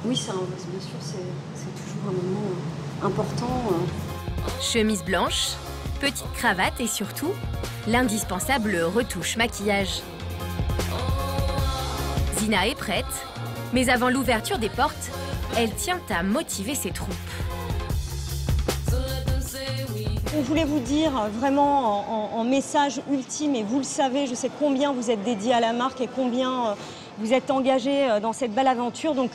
oui, bien sûr, c'est toujours un moment important. Chemise blanche, petite cravate et surtout, l'indispensable retouche maquillage. Zina est prête, mais avant l'ouverture des portes, elle tient à motiver ses troupes. On voulait vous dire vraiment en message ultime, et vous le savez, je sais combien vous êtes dédiés à la marque et combien vous êtes engagés dans cette belle aventure. Donc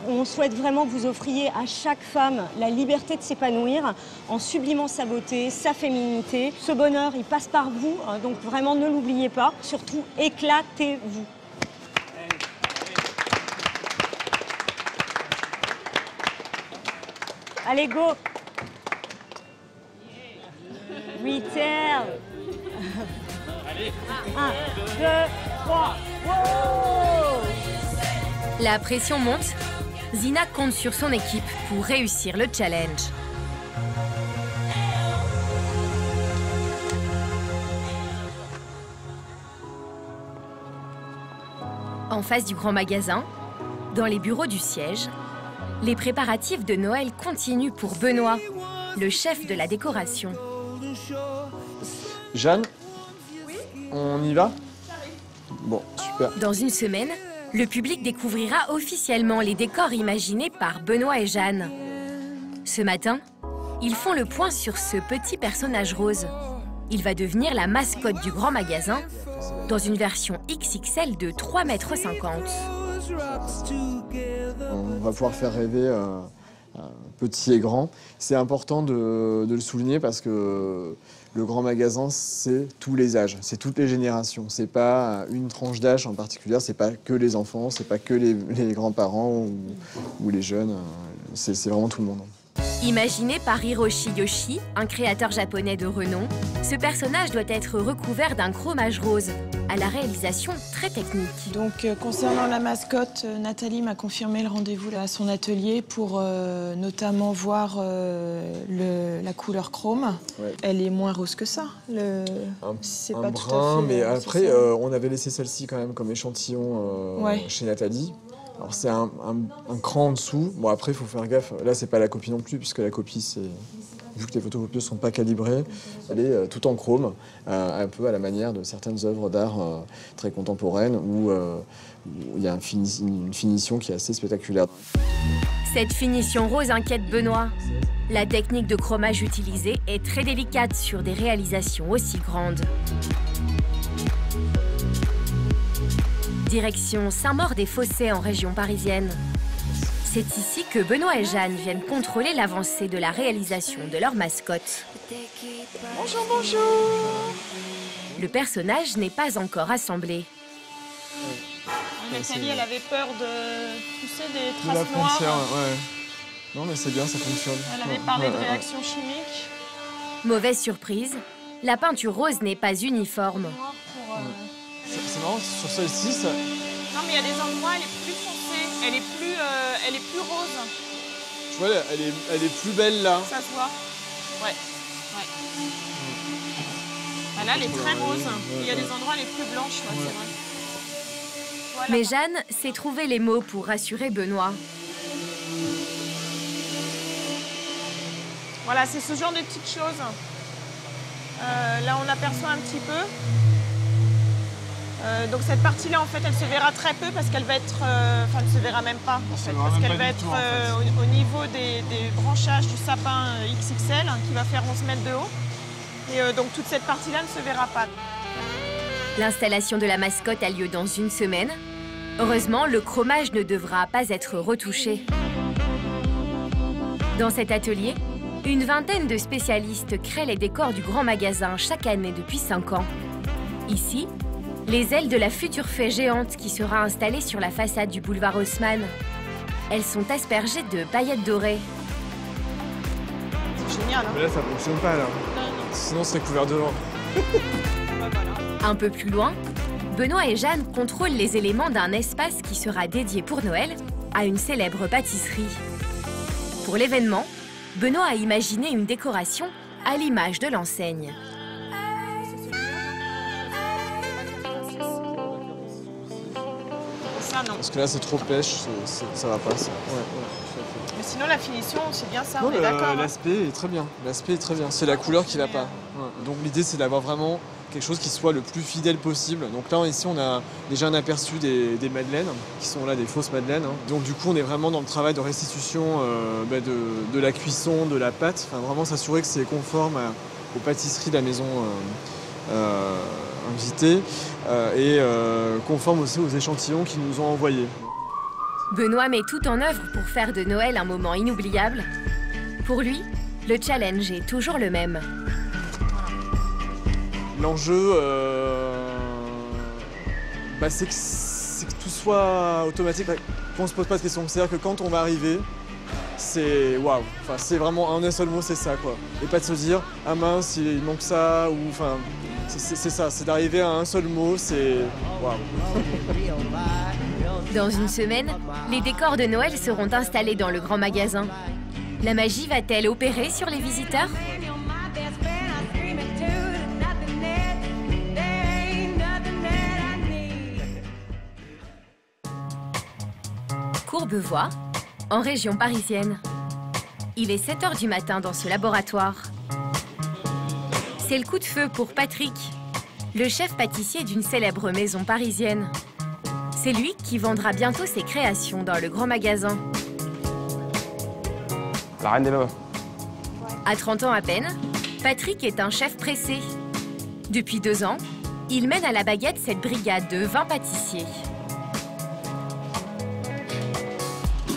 on souhaite vraiment que vous offriez à chaque femme la liberté de s'épanouir en sublimant sa beauté, sa féminité. Ce bonheur, il passe par vous, donc vraiment ne l'oubliez pas. Surtout, éclatez-vous. Allez, go! 8 heures. 1, 2, 3. Wow! La pression monte. Zina compte sur son équipe pour réussir le challenge. En face du grand magasin, dans les bureaux du siège, les préparatifs de Noël continuent pour Benoît, le chef de la décoration. Jeanne, on y va? Bon, super. Dans une semaine, le public découvrira officiellement les décors imaginés par Benoît et Jeanne. Ce matin, ils font le point sur ce petit personnage rose. Il va devenir la mascotte du grand magasin dans une version XXL de 3,50 m. On va pouvoir faire rêver petits et grands. C'est important de le souligner parce que le grand magasin, c'est tous les âges, c'est toutes les générations. C'est pas une tranche d'âge en particulier, c'est pas que les enfants, c'est pas que les grands-parents ou les jeunes. C'est vraiment tout le monde. Imaginé par Hiroshi Yoshi, un créateur japonais de renom, ce personnage doit être recouvert d'un chromage rose, à la réalisation très technique. Donc, concernant la mascotte, Nathalie m'a confirmé le rendez-vous à son atelier pour notamment voir la couleur chrome. Ouais. Elle est moins rose que ça. C'est pas brun, tout à fait, mais après, on avait laissé celle-ci quand même comme échantillon chez Nathalie. Alors c'est un cran en dessous. Bon après il faut faire gaffe. Là c'est pas la copie non plus puisque la copie c'est vu que les photocopieuses sont pas calibrées, elle est tout en chrome, un peu à la manière de certaines œuvres d'art très contemporaines où il y a une finition qui est assez spectaculaire. Cette finition rose inquiète Benoît. La technique de chromage utilisée est très délicate sur des réalisations aussi grandes. Direction Saint-Maur-des-Fossés en région parisienne. C'est ici que Benoît et Jeanne viennent contrôler l'avancée de la réalisation de leur mascotte. Bonjour, bonjour. Le personnage n'est pas encore assemblé. Nathalie, elle avait peur de pousser des traces de la frontière, noires. Ouais. Non mais c'est bien, ça fonctionne. Elle avait parlé de réaction chimique. Mauvaise surprise, la peinture rose n'est pas uniforme. C'est marrant, sur celle-ci, ça... Non, mais il y a des endroits, elle est plus foncée, elle est plus rose. Tu vois, elle est plus belle là. Ça se voit. Ouais. Là, elle est très rose. Il y a des endroits, elle est plus blanche, c'est vrai. Voilà. Mais Jeanne sait trouver les mots pour rassurer Benoît. Voilà, c'est ce genre de petites choses. Là, on aperçoit un petit peu. Donc cette partie-là, en fait, elle se verra très peu parce qu'elle va être... Enfin, elle ne se verra même pas, en fait, parce qu'elle va être au niveau des branchages du sapin XXL, qui va faire 11 mètres de haut. Et donc toute cette partie-là ne se verra pas. L'installation de la mascotte a lieu dans une semaine. Heureusement, le chromage ne devra pas être retouché. Dans cet atelier, une vingtaine de spécialistes créent les décors du grand magasin chaque année depuis 5 ans. Ici, les ailes de la future fée géante qui sera installée sur la façade du boulevard Haussmann. Elles sont aspergées de paillettes dorées. C'est génial, hein? Mais là, ça fonctionne pas, là. Non. Sinon, c'est couvert de vent. Un peu plus loin, Benoît et Jeanne contrôlent les éléments d'un espace qui sera dédié pour Noël à une célèbre pâtisserie. Pour l'événement, Benoît a imaginé une décoration à l'image de l'enseigne. Parce que là, c'est trop pêche, ça va pas, ça. Mais sinon, la finition, c'est bien ça, non, on est d'accord. L'aspect est très bien. L'aspect est très bien. C'est la couleur qui va pas. Ouais. Donc l'idée, c'est d'avoir vraiment quelque chose qui soit le plus fidèle possible. Donc là, ici, on a déjà un aperçu des madeleines, qui sont là des fausses madeleines. Donc du coup, on est vraiment dans le travail de restitution de la cuisson, de la pâte. Enfin, vraiment s'assurer que c'est conforme aux pâtisseries de la maison invitée et conforme aussi aux échantillons qu'ils nous ont envoyés. Benoît met tout en œuvre pour faire de Noël un moment inoubliable. Pour lui, le challenge est toujours le même. L'enjeu, c'est que tout soit automatique, qu'on ne se pose pas de questions. C'est-à-dire que quand on va arriver, c'est waouh. Enfin, c'est vraiment en un seul mot, c'est ça, quoi. Et pas de se dire, ah mince, il manque ça, ou enfin, c'est ça. C'est d'arriver à un seul mot, c'est waouh. Dans une semaine, les décors de Noël seront installés dans le grand magasin. La magie va-t-elle opérer sur les visiteurs ? Courbevoie, en région parisienne. Il est 7 h du matin dans ce laboratoire. C'est le coup de feu pour Patrick, le chef pâtissier d'une célèbre maison parisienne. C'est lui qui vendra bientôt ses créations dans le grand magasin. La reine des vins. À 30 ans à peine, Patrick est un chef pressé. Depuis 2 ans, il mène à la baguette cette brigade de 20 pâtissiers.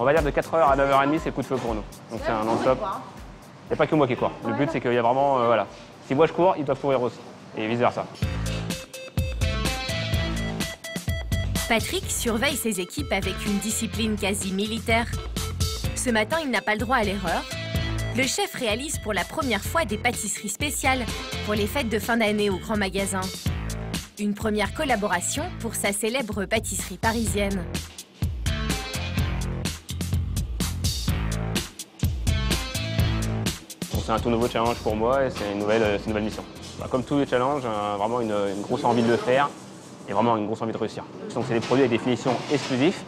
On va dire de 4h à 9h30, c'est coup de feu pour nous. Donc c'est un non-stop. Il n'y a pas que moi qui cours. Le but, c'est qu'il y a vraiment, voilà. Si moi je cours, ils doivent courir aussi. Et vice-versa. Patrick surveille ses équipes avec une discipline quasi militaire. Ce matin, il n'a pas le droit à l'erreur. Le chef réalise pour la première fois des pâtisseries spéciales pour les fêtes de fin d'année au grand magasin. Une première collaboration pour sa célèbre pâtisserie parisienne. C'est un tout nouveau challenge pour moi et c'est une nouvelle mission. Comme tous les challenges, vraiment une grosse envie de le faire et vraiment une grosse envie de réussir. Donc c'est des produits avec des finitions exclusifs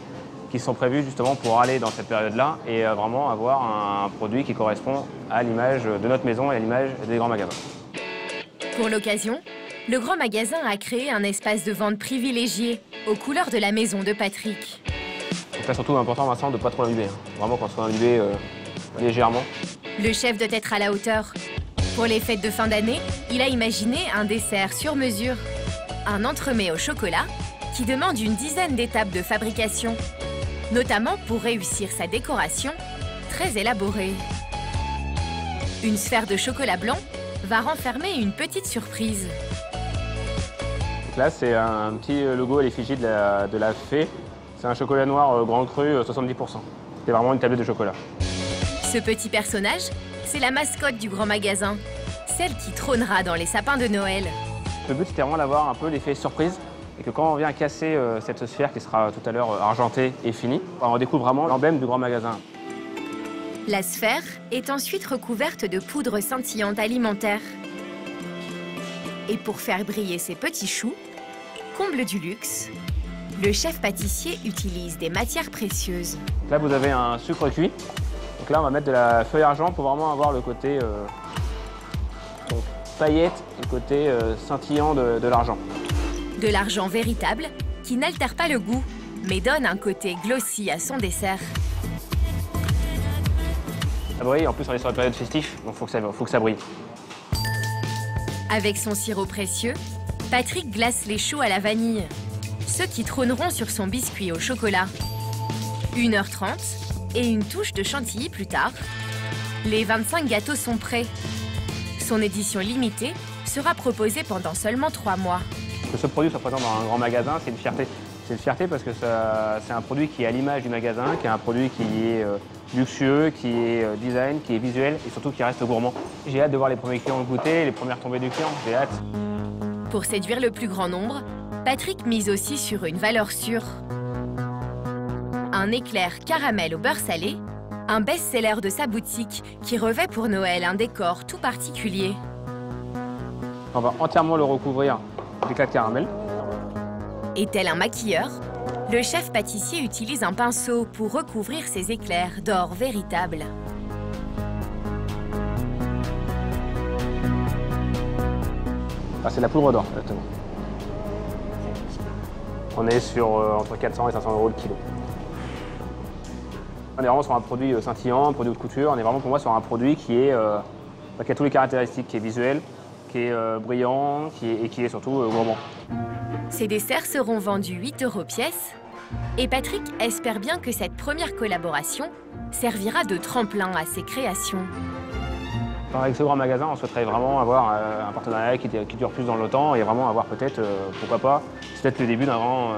qui sont prévus justement pour aller dans cette période-là et vraiment avoir un produit qui correspond à l'image de notre maison et à l'image des grands magasins. Pour l'occasion, le grand magasin a créé un espace de vente privilégié aux couleurs de la maison de Patrick. Donc là surtout important Vincent de ne pas trop l'enlever. Vraiment quand on l'enlever légèrement. Le chef doit être à la hauteur. Pour les fêtes de fin d'année, il a imaginé un dessert sur mesure. Un entremets au chocolat qui demande une dizaine d'étapes de fabrication, notamment pour réussir sa décoration très élaborée. Une sphère de chocolat blanc va renfermer une petite surprise. Donc là, c'est un petit logo à l'effigie de la fée. C'est un chocolat noir grand cru, 70%. C'est vraiment une tablette de chocolat. Ce petit personnage, c'est la mascotte du grand magasin, celle qui trônera dans les sapins de Noël. Le but, c'était vraiment d'avoir un peu l'effet surprise et que quand on vient casser cette sphère qui sera tout à l'heure argentée et finie, on découvre vraiment l'emblème du grand magasin. La sphère est ensuite recouverte de poudre scintillante alimentaire. Et pour faire briller ses petits choux, comble du luxe, le chef pâtissier utilise des matières précieuses. Là, vous avez un sucre cuit. Donc là, on va mettre de la feuille argent pour vraiment avoir le côté paillette et le côté scintillant de l'argent. De l'argent véritable qui n'altère pas le goût, mais donne un côté glossy à son dessert. Ça brille, en plus on est sur la période festive, donc faut que ça brille. Avec son sirop précieux, Patrick glace les choux à la vanille, ceux qui trôneront sur son biscuit au chocolat. 1h30 et une touche de chantilly plus tard. Les 25 gâteaux sont prêts. Son édition limitée sera proposée pendant seulement 3 mois. Que ce produit soit présent dans un grand magasin, c'est une fierté. C'est une fierté parce que c'est un produit qui est à l'image du magasin, qui est un produit qui est luxueux, qui est design, qui est visuel et surtout qui reste gourmand. J'ai hâte de voir les premiers clients goûter, les premières tombées du client, j'ai hâte. Pour séduire le plus grand nombre, Patrick mise aussi sur une valeur sûre. Un éclair caramel au beurre salé, un best-seller de sa boutique qui revêt pour Noël un décor tout particulier. On va entièrement le recouvrir d'éclats de caramel. Et tel un maquilleur, le chef pâtissier utilise un pinceau pour recouvrir ses éclairs d'or véritable. Ah, c'est de la poudre d'or, exactement. On est sur entre 400 et 500 € le kilo. On est vraiment sur un produit scintillant, un produit haute couture. On est vraiment pour moi sur un produit qui a tous les caractéristiques, qui est visuel, qui est brillant et qui est surtout gourmand. Ces desserts seront vendus 8 € pièce. Et Patrick espère bien que cette première collaboration servira de tremplin à ses créations. Avec ce grand magasin, on souhaiterait vraiment avoir un partenariat qui dure plus dans le temps et vraiment avoir peut-être, pourquoi pas, c'est peut-être le début d'un grand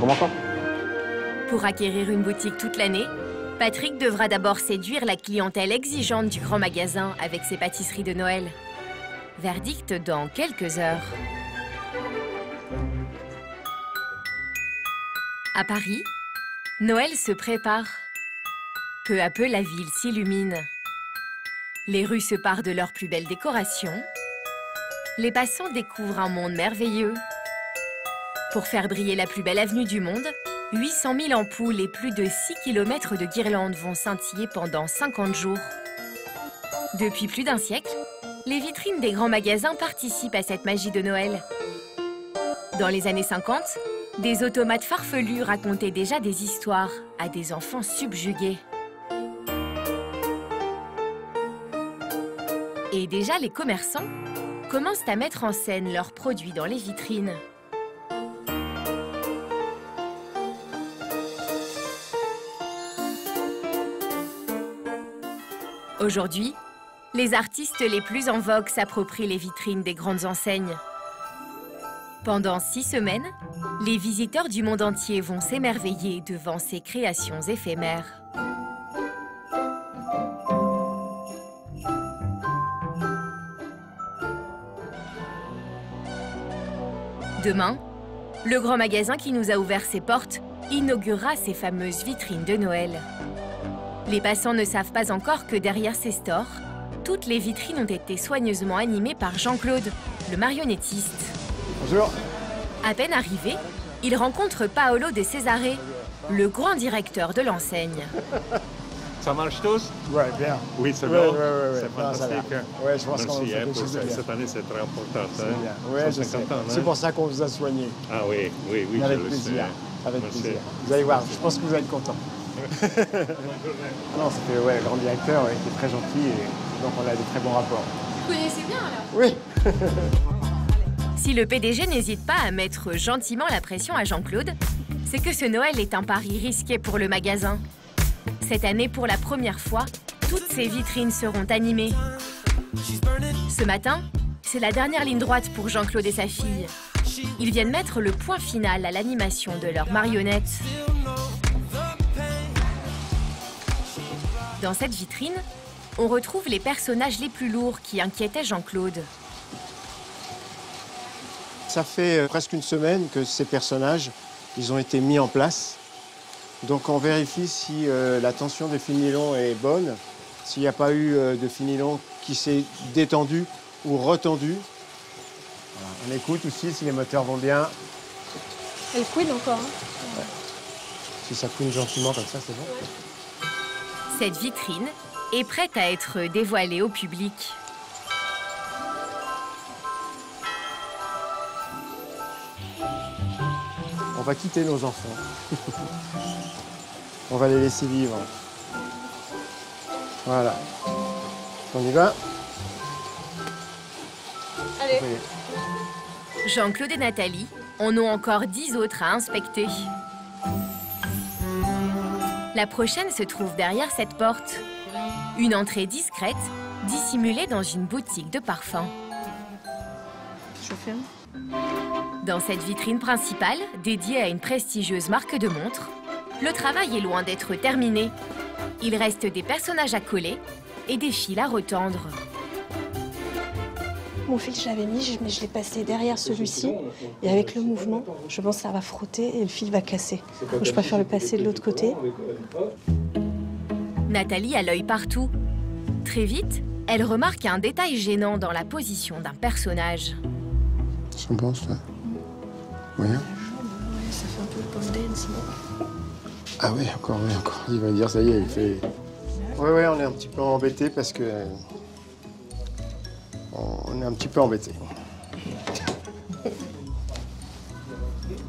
commencement. Pour acquérir une boutique toute l'année, Patrick devra d'abord séduire la clientèle exigeante du grand magasin avec ses pâtisseries de Noël. Verdict dans quelques heures. À Paris, Noël se prépare. Peu à peu, la ville s'illumine. Les rues se parent de leurs plus belles décorations. Les passants découvrent un monde merveilleux. Pour faire briller la plus belle avenue du monde, 800 000 ampoules et plus de 6 km de guirlandes vont scintiller pendant 50 jours. Depuis plus d'un siècle, les vitrines des grands magasins participent à cette magie de Noël. Dans les années 50, des automates farfelus racontaient déjà des histoires à des enfants subjugués. Et déjà, les commerçants commencent à mettre en scène leurs produits dans les vitrines. Aujourd'hui, les artistes les plus en vogue s'approprient les vitrines des grandes enseignes. Pendant 6 semaines, les visiteurs du monde entier vont s'émerveiller devant ces créations éphémères. Demain, le grand magasin qui nous a ouvert ses portes inaugurera ses fameuses vitrines de Noël. Les passants ne savent pas encore que derrière ces stores, toutes les vitrines ont été soigneusement animées par Jean-Claude, le marionnettiste. Bonjour. À peine arrivé, il rencontre Paolo De Cesare, le grand directeur de l'enseigne. Ça marche tous? Oui, bien. Oui, c'est bien. bon. C'est fantastique. Oui, je pense qu'on Merci fait pour bien. cette année, c'est très important. Oui, je sais. C'est pour ça qu'on vous a soigné. Ah oui, oui, oui. Avec je plaisir. Le sais. Avec Merci. plaisir. Vous allez voir, je pense que vous allez être content. Non, c'était le grand directeur qui est très gentil et donc on a des très bons rapports. Vous connaissez bien alors? Oui. Si le PDG n'hésite pas à mettre gentiment la pression à Jean-Claude, c'est que ce Noël est un pari risqué pour le magasin. Cette année, pour la première fois, toutes ces vitrines seront animées. Ce matin, c'est la dernière ligne droite pour Jean-Claude et sa fille. Ils viennent mettre le point final à l'animation de leurs marionnettes. Dans cette vitrine, on retrouve les personnages les plus lourds qui inquiétaient Jean-Claude. Ça fait presque une semaine que ces personnages, ils ont été mis en place. Donc on vérifie si la tension des fils nylon est bonne, s'il n'y a pas eu de fil nylon qui s'est détendu ou retendu. Voilà. On écoute aussi si les moteurs vont bien. Elle couine encore. Hein. Ouais. Si ça couine gentiment comme ça, c'est bon. Cette vitrine est prête à être dévoilée au public. On va quitter nos enfants. On va les laisser vivre. Voilà. On y va? Allez. Jean-Claude et Nathalie en ont encore 10 autres à inspecter. La prochaine se trouve derrière cette porte. Une entrée discrète, dissimulée dans une boutique de parfums. Je ferme. Dans cette vitrine principale, dédiée à une prestigieuse marque de montres, le travail est loin d'être terminé. Il reste des personnages à coller et des fils à retendre. Mon fil, je l'avais mis, mais je l'ai passé derrière celui-ci. Et avec le mouvement, je pense que ça va frotter et le fil va casser. Donc je préfère le passer de l'autre côté. Nathalie a l'œil partout. Très vite, elle remarque un détail gênant dans la position d'un personnage. Ça pense, là. Oui. Ça fait un peu le pole dance, non? Ah oui, encore. Il va dire, ça y est, il fait... Oui, on est un petit peu embêté parce que... On est un petit peu embêté.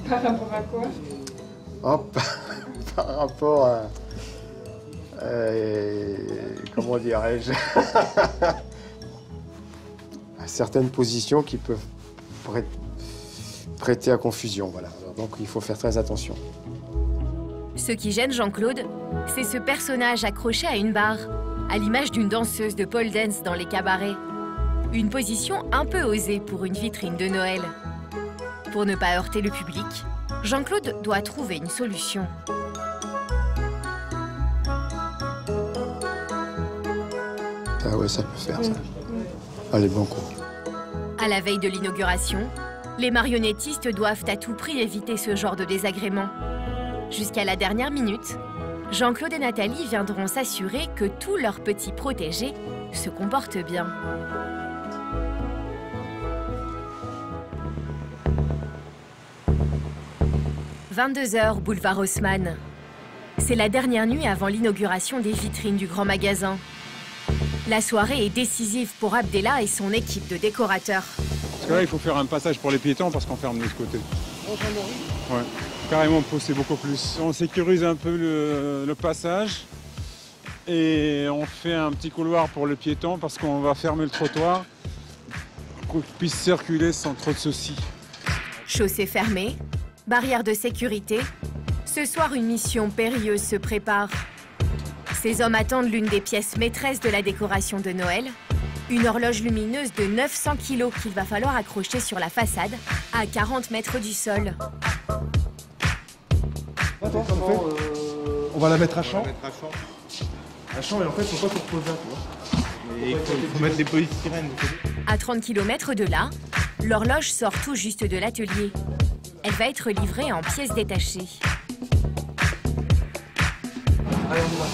Par rapport à quoi? Hop, par rapport à... comment dirais-je? À certaines positions qui peuvent prêter à confusion, voilà. Alors, donc il faut faire très attention. Ce qui gêne Jean-Claude, c'est ce personnage accroché à une barre, à l'image d'une danseuse de pole dance dans les cabarets. Une position un peu osée pour une vitrine de Noël. Pour ne pas heurter le public, Jean-Claude doit trouver une solution. Ah ouais, ça peut faire, ça. Allez, bon coup. À la veille de l'inauguration, les marionnettistes doivent à tout prix éviter ce genre de désagrément. Jusqu'à la dernière minute, Jean-Claude et Nathalie viendront s'assurer que tous leurs petits protégés se comportent bien. « 22h, boulevard Haussmann. C'est la dernière nuit avant l'inauguration des vitrines du grand magasin. La soirée est décisive pour Abdellah et son équipe de décorateurs. Parce que là, il faut faire un passage pour les piétons parce qu'on ferme de ce côté. Ouais, carrément pousser beaucoup plus. On sécurise un peu le passage et on fait un petit couloir pour le piéton parce qu'on va fermer le trottoir pour qu'il puisse circuler sans trop de soucis. Chaussée fermée, barrière de sécurité. Ce soir, une mission périlleuse se prépare. Ces hommes attendent l'une des pièces maîtresses de la décoration de Noël, une horloge lumineuse de 900 kg qu'il va falloir accrocher sur la façade, à 40 mètres du sol. On va la mettre à champ. À champ, et en fait, il faut pas qu'on repose là, tu vois. Et il faut mettre des polystyrènes. À 30 km de là, l'horloge sort tout juste de l'atelier. Elle va être livrée en pièces détachées. Allez, on y va.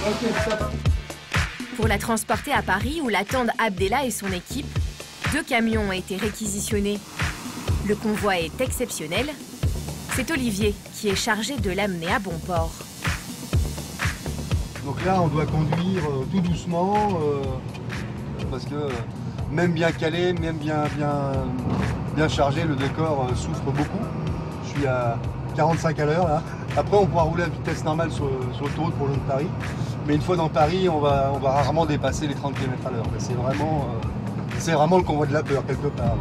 Ok, stop. Pour la transporter à Paris, où l'attendent Abdellah et son équipe, 2 camions ont été réquisitionnés. Le convoi est exceptionnel. C'est Olivier qui est chargé de l'amener à bon port. Donc là, on doit conduire tout doucement, parce que même bien calé, même bien chargé, le décor souffre beaucoup. Je suis à 45 à l'heure là. Après, on pourra rouler à vitesse normale sur l'autoroute pour le de Paris. Mais une fois dans Paris, on va rarement dépasser les 30 km à l'heure. C'est vraiment le convoi de la peur, quelque part.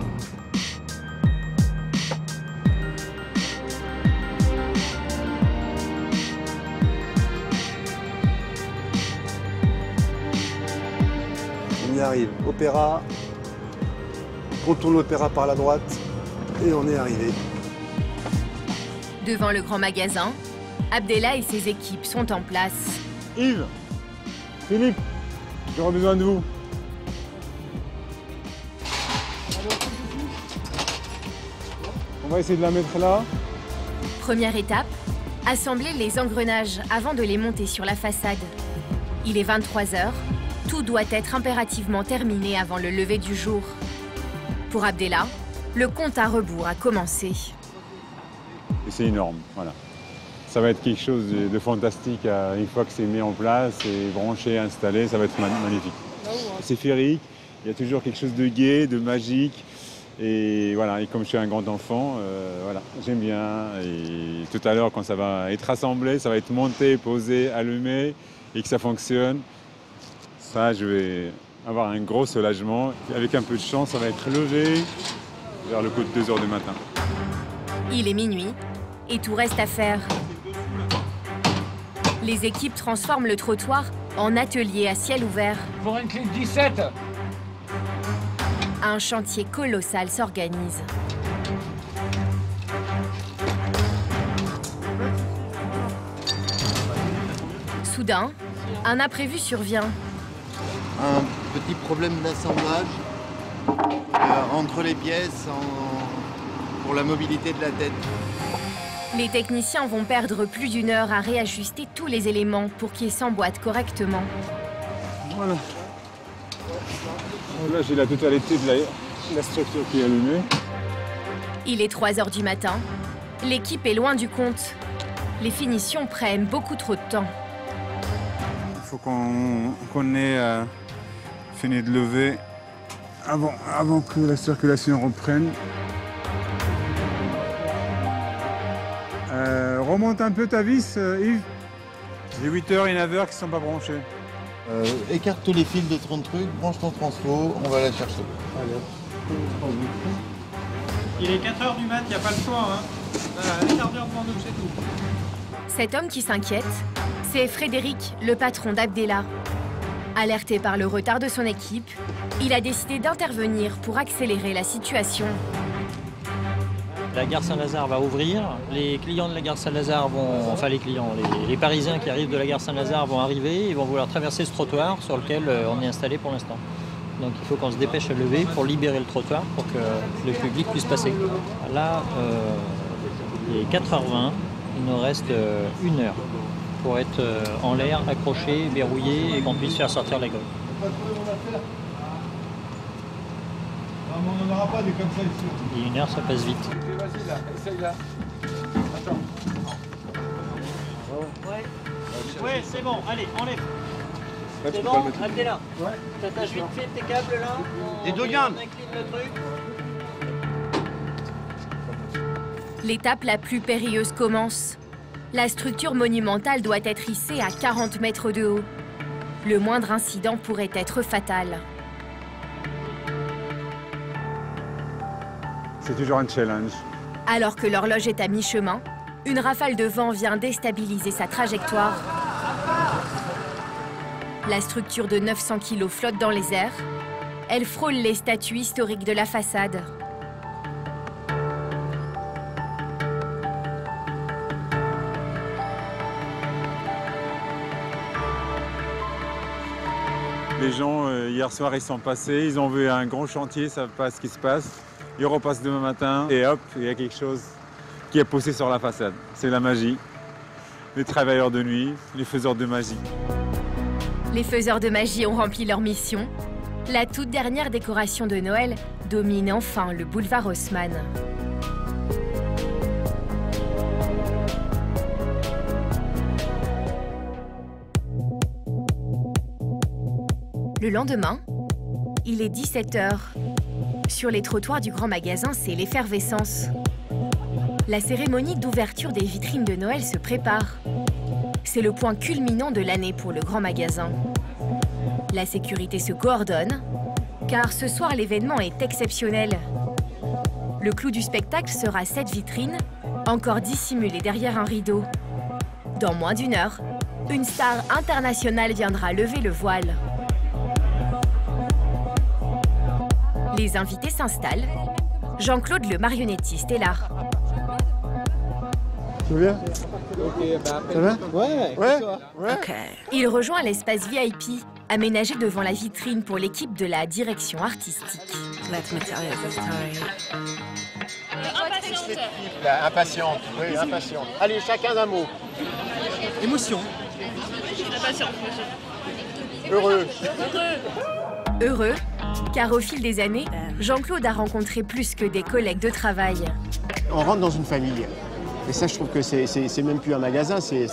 On y arrive. Opéra. On tourne l'opéra par la droite et on est arrivé. Devant le grand magasin, Abdellah et ses équipes sont en place. Yves, Philippe, j'aurai besoin de vous. On va essayer de la mettre là. Première étape, assembler les engrenages avant de les monter sur la façade. Il est 23 h, tout doit être impérativement terminé avant le lever du jour. Pour Abdellah, le compte à rebours a commencé. Et c'est énorme, voilà. Ça va être quelque chose de fantastique une fois que c'est mis en place et branché, installé, ça va être magnifique. C'est féerique, il y a toujours quelque chose de gai, de magique. Et voilà, et comme je suis un grand enfant, voilà, j'aime bien. Et tout à l'heure, quand ça va être assemblé, ça va être monté, posé, allumé et que ça fonctionne, ça, je vais avoir un gros soulagement. Avec un peu de chance, ça va être levé vers le coup de 2 h du matin. Il est minuit et tout reste à faire. Les équipes transforment le trottoir en atelier à ciel ouvert. Pour une clé de 17. Un chantier colossal s'organise. Soudain, un imprévu survient. Un petit problème d'assemblage entre les pièces pour la mobilité de la tête. Les techniciens vont perdre plus d'1 heure à réajuster tous les éléments pour qu'ils s'emboîtent correctement. Voilà. Là, j'ai la totalité de la structure qui est allumée. Il est 3 h du matin. L'équipe est loin du compte. Les finitions prennent beaucoup trop de temps. Il faut qu'on ait fini de lever avant que la circulation reprenne. Remonte un peu ta vis, Yves. J'ai 8 h et 9 h qui ne sont pas branchés. Écarte tous les fils de ton truc, branche ton transfo, on va la chercher. Il est 4 h du mat, il n'y a pas le choix. Hein. Voilà, un quart d'heure devant nous, c'est tout. Cet homme qui s'inquiète, c'est Frédéric, le patron d'Abdellah. Alerté par le retard de son équipe, il a décidé d'intervenir pour accélérer la situation. La gare Saint-Lazare va ouvrir, les clients de la gare Saint-Lazare vont, enfin les Parisiens qui arrivent de la gare Saint-Lazare vont arriver, ils vont vouloir traverser ce trottoir sur lequel on est installé pour l'instant. Donc il faut qu'on se dépêche à lever pour libérer le trottoir pour que le public puisse passer. Là, il est 4 h 20, il nous reste 1 heure pour être en l'air, accroché, verrouillé et qu'on puisse faire sortir la grue. On n'en aura pas des comme ça ici. Et 1 heure, ça passe vite. Vas-y là, essaye là. Attends. Ouais. Ouais, c'est bon, allez, enlève. Ouais, C'est bon, ramenez-la. Ouais. T'attaches vite fait tes câbles là. Des deux gammes. On incline le truc. L'étape la plus périlleuse commence. La structure monumentale doit être hissée à 40 mètres de haut. Le moindre incident pourrait être fatal. C'est toujours un challenge. Alors que l'horloge est à mi-chemin, une rafale de vent vient déstabiliser sa trajectoire. La structure de 900 kg flotte dans les airs. Elle frôle les statues historiques de la façade. Les gens, hier soir, ils sont passés, ils ont vu un grand chantier, ils ne savent pas ce qui se passe. Ils repassent demain matin et hop, il y a quelque chose qui est posé sur la façade. C'est la magie. Les travailleurs de nuit, les faiseurs de magie. Les faiseurs de magie ont rempli leur mission. La toute dernière décoration de Noël domine enfin le boulevard Haussmann. Le lendemain, il est 17 h. Sur les trottoirs du grand magasin, c'est l'effervescence. La cérémonie d'ouverture des vitrines de Noël se prépare. C'est le point culminant de l'année pour le grand magasin. La sécurité se coordonne, car ce soir, l'événement est exceptionnel. Le clou du spectacle sera cette vitrine, encore dissimulée derrière un rideau. Dans moins d'1 heure, une star internationale viendra lever le voile. Les invités s'installent. Jean-Claude, le marionnettiste, est là. Tu vas bien? Ça va? Ouais. Il rejoint l'espace VIP, aménagé devant la vitrine pour l'équipe de la direction artistique. Impatiente, oui, impatiente. Allez, chacun d'un mot. Émotion. Impatiente. Heureux. Heureux, car au fil des années, Jean-Claude a rencontré plus que des collègues de travail. On rentre dans une famille. Et ça, je trouve que c'est même plus un magasin, c'est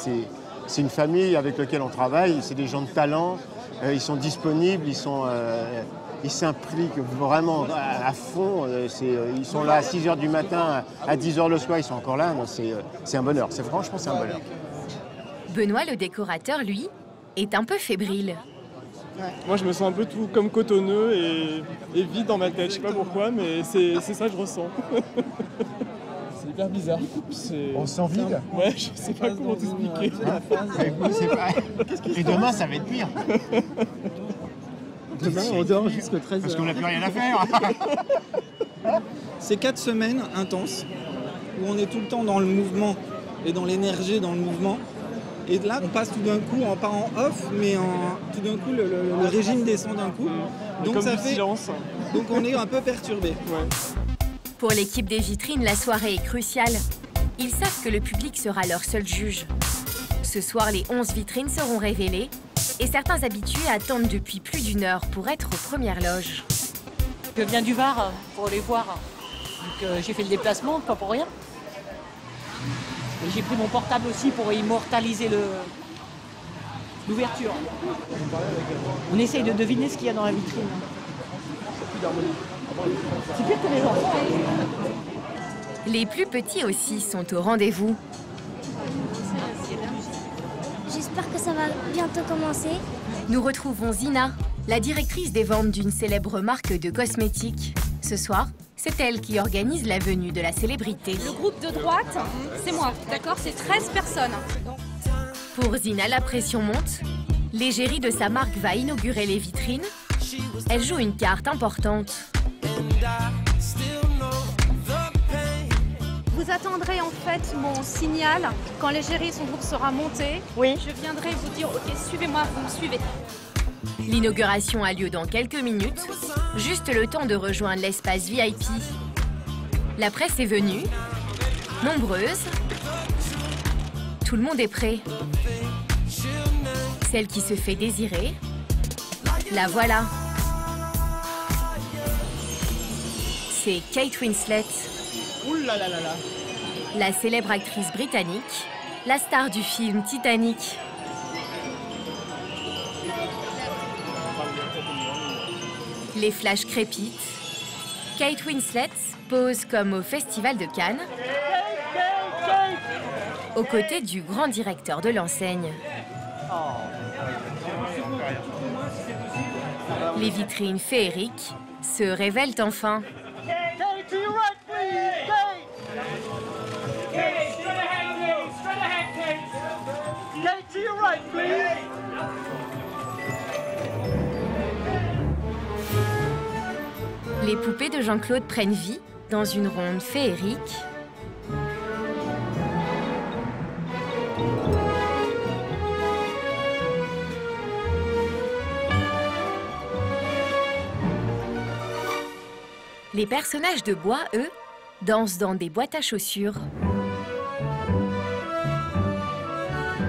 une famille avec laquelle on travaille. C'est des gens de talent, ils sont disponibles, ils s'impliquent vraiment à fond. Ils sont là à 6 h du matin, à 10 h le soir, ils sont encore là. C'est un bonheur, franchement, c'est un bonheur. Benoît, le décorateur, lui, est un peu fébrile. Ouais. Moi, je me sens un peu tout comme cotonneux et vide dans ma tête. Je sais pas pourquoi, mais c'est ça que je ressens. C'est hyper bizarre. On se sent vide? Ouais, je sais pas comment t'expliquer. Et demain, ça va être pire. Demain, on dort jusqu'à 13 h. Parce qu'on n'a plus rien à faire. C'est 4 semaines intenses où on est tout le temps dans le mouvement et dans l'énergie, dans le mouvement. Et là, on passe tout d'un coup, pas en off, mais tout d'un coup, le régime descend d'un coup. Donc comme ça du fait. silence. Donc on est un peu perturbé. Ouais. Pour l'équipe des vitrines, la soirée est cruciale. Ils savent que le public sera leur seul juge. Ce soir, les 11 vitrines seront révélées et certains habitués attendent depuis plus d'1 heure pour être aux premières loges. Je viens du Var pour les voir. Donc j'ai fait le déplacement, pas pour rien. Et j'ai pris mon portable aussi pour immortaliser l'ouverture. On essaye de deviner ce qu'il y a dans la vitrine. C'est pire que les enfants. Les plus petits aussi sont au rendez-vous. J'espère que ça va bientôt commencer. Nous retrouvons Zina, la directrice des ventes d'une célèbre marque de cosmétiques. Ce soir, c'est elle qui organise la venue de la célébrité. Le groupe de droite, c'est moi, d'accord? C'est 13 personnes. Pour Zina, la pression monte. L'égérie de sa marque va inaugurer les vitrines. Elle joue une carte importante. Vous attendrez en fait mon signal quand l'égérie, son groupe sera monté. Oui. Je viendrai vous dire, ok, suivez-moi, vous me suivez. L'inauguration a lieu dans quelques minutes, juste le temps de rejoindre l'espace VIP. La presse est venue, nombreuse. Tout le monde est prêt. Celle qui se fait désirer, la voilà. C'est Kate Winslet. Ouh là là là là. La célèbre actrice britannique, la star du film Titanic. Les flashs crépitent. Kate Winslet pose comme au Festival de Cannes, aux côtés du grand directeur de l'enseigne. Les vitrines féeriques se révèlent enfin. Les poupées de Jean-Claude prennent vie dans une ronde féerique. Les personnages de bois, eux, dansent dans des boîtes à chaussures.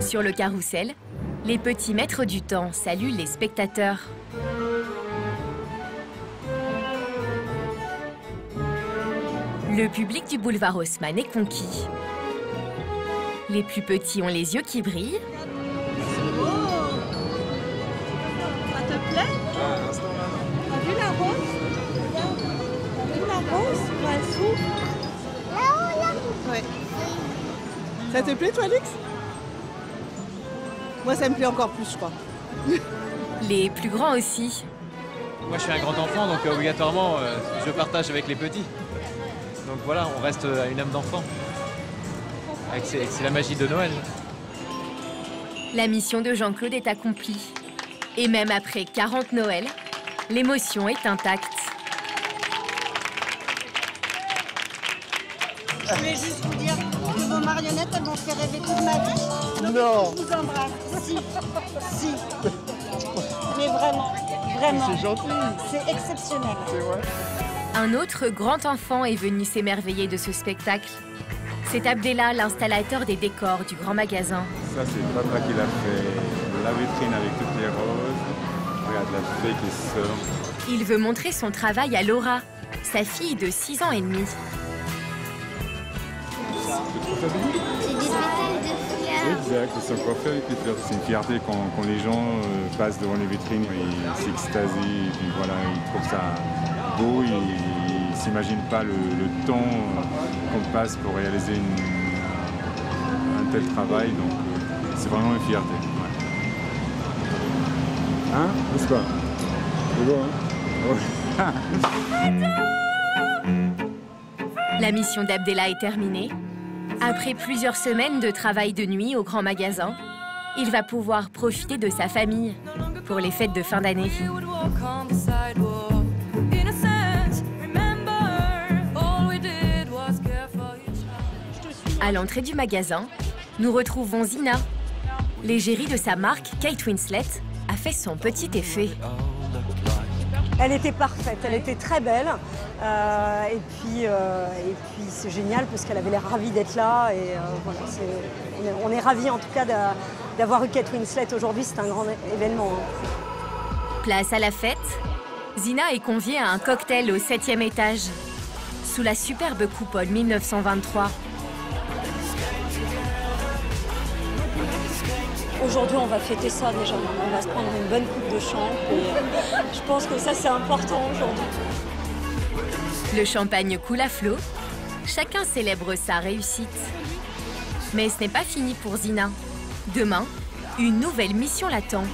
Sur le carrousel, les petits maîtres du temps saluent les spectateurs. Le public du boulevard Haussmann est conquis. Les plus petits ont les yeux qui brillent. Ça te plaît? T'as vu la rose? T'as vu la rose? Elle s'ouvre. Là-haut, là. Ouais. Ça te plaît, toi, Alix? Moi, ça me plaît encore plus, je crois. Les plus grands aussi. Moi, je suis un grand enfant, donc obligatoirement, je partage avec les petits. Donc voilà, on reste à une âme d'enfant. C'est la magie de Noël. La mission de Jean-Claude est accomplie. Et même après 40 Noëls, l'émotion est intacte. Je voulais juste vous dire que vos marionnettes, elles m'ont fait rêver toute ma vie. Donc, Non. je vous embrasse. Si. Si. Mais vraiment, vraiment. C'est gentil. C'est exceptionnel. C'est vrai. Un autre grand enfant est venu s'émerveiller de ce spectacle. C'est Abdellah, l'installateur des décors du grand magasin. Ça, c'est papa qui l'a fait. La vitrine avec toutes les roses. Regarde la fée qui sort. Il veut montrer son travail à Laura, sa fille de 6 ans et demi. C'est des pétales de fleurs. Exact, ils sont coiffés avec les fleurs. C'est une fierté quand les gens passent devant les vitrines, ils s'extasient, et puis voilà, ils trouvent ça beau, ils ne s'imaginent pas le temps qu'on passe pour réaliser un tel travail, donc c'est vraiment une fierté. Ouais. Hein? N'est-ce pas? C'est beau, hein? La mission d'Abdellah est terminée. Après plusieurs semaines de travail de nuit au grand magasin, il va pouvoir profiter de sa famille pour les fêtes de fin d'année. À l'entrée du magasin, nous retrouvons Zina. L'égérie de sa marque, Kate Winslet, a fait son petit effet. Elle était parfaite, elle était très belle. Et puis c'est génial parce qu'elle avait l'air ravie d'être là. Et voilà, on est ravis en tout cas d'avoir eu Kate Winslet aujourd'hui, c'est un grand événement. Place à la fête, Zina est conviée à un cocktail au 7e étage, sous la superbe coupole 1923. Aujourd'hui, on va fêter ça déjà. On va se prendre une bonne coupe de champ. Et je pense que ça, c'est important aujourd'hui. Le champagne coule à flot. Chacun célèbre sa réussite. Mais ce n'est pas fini pour Zina. Demain, une nouvelle mission l'attend.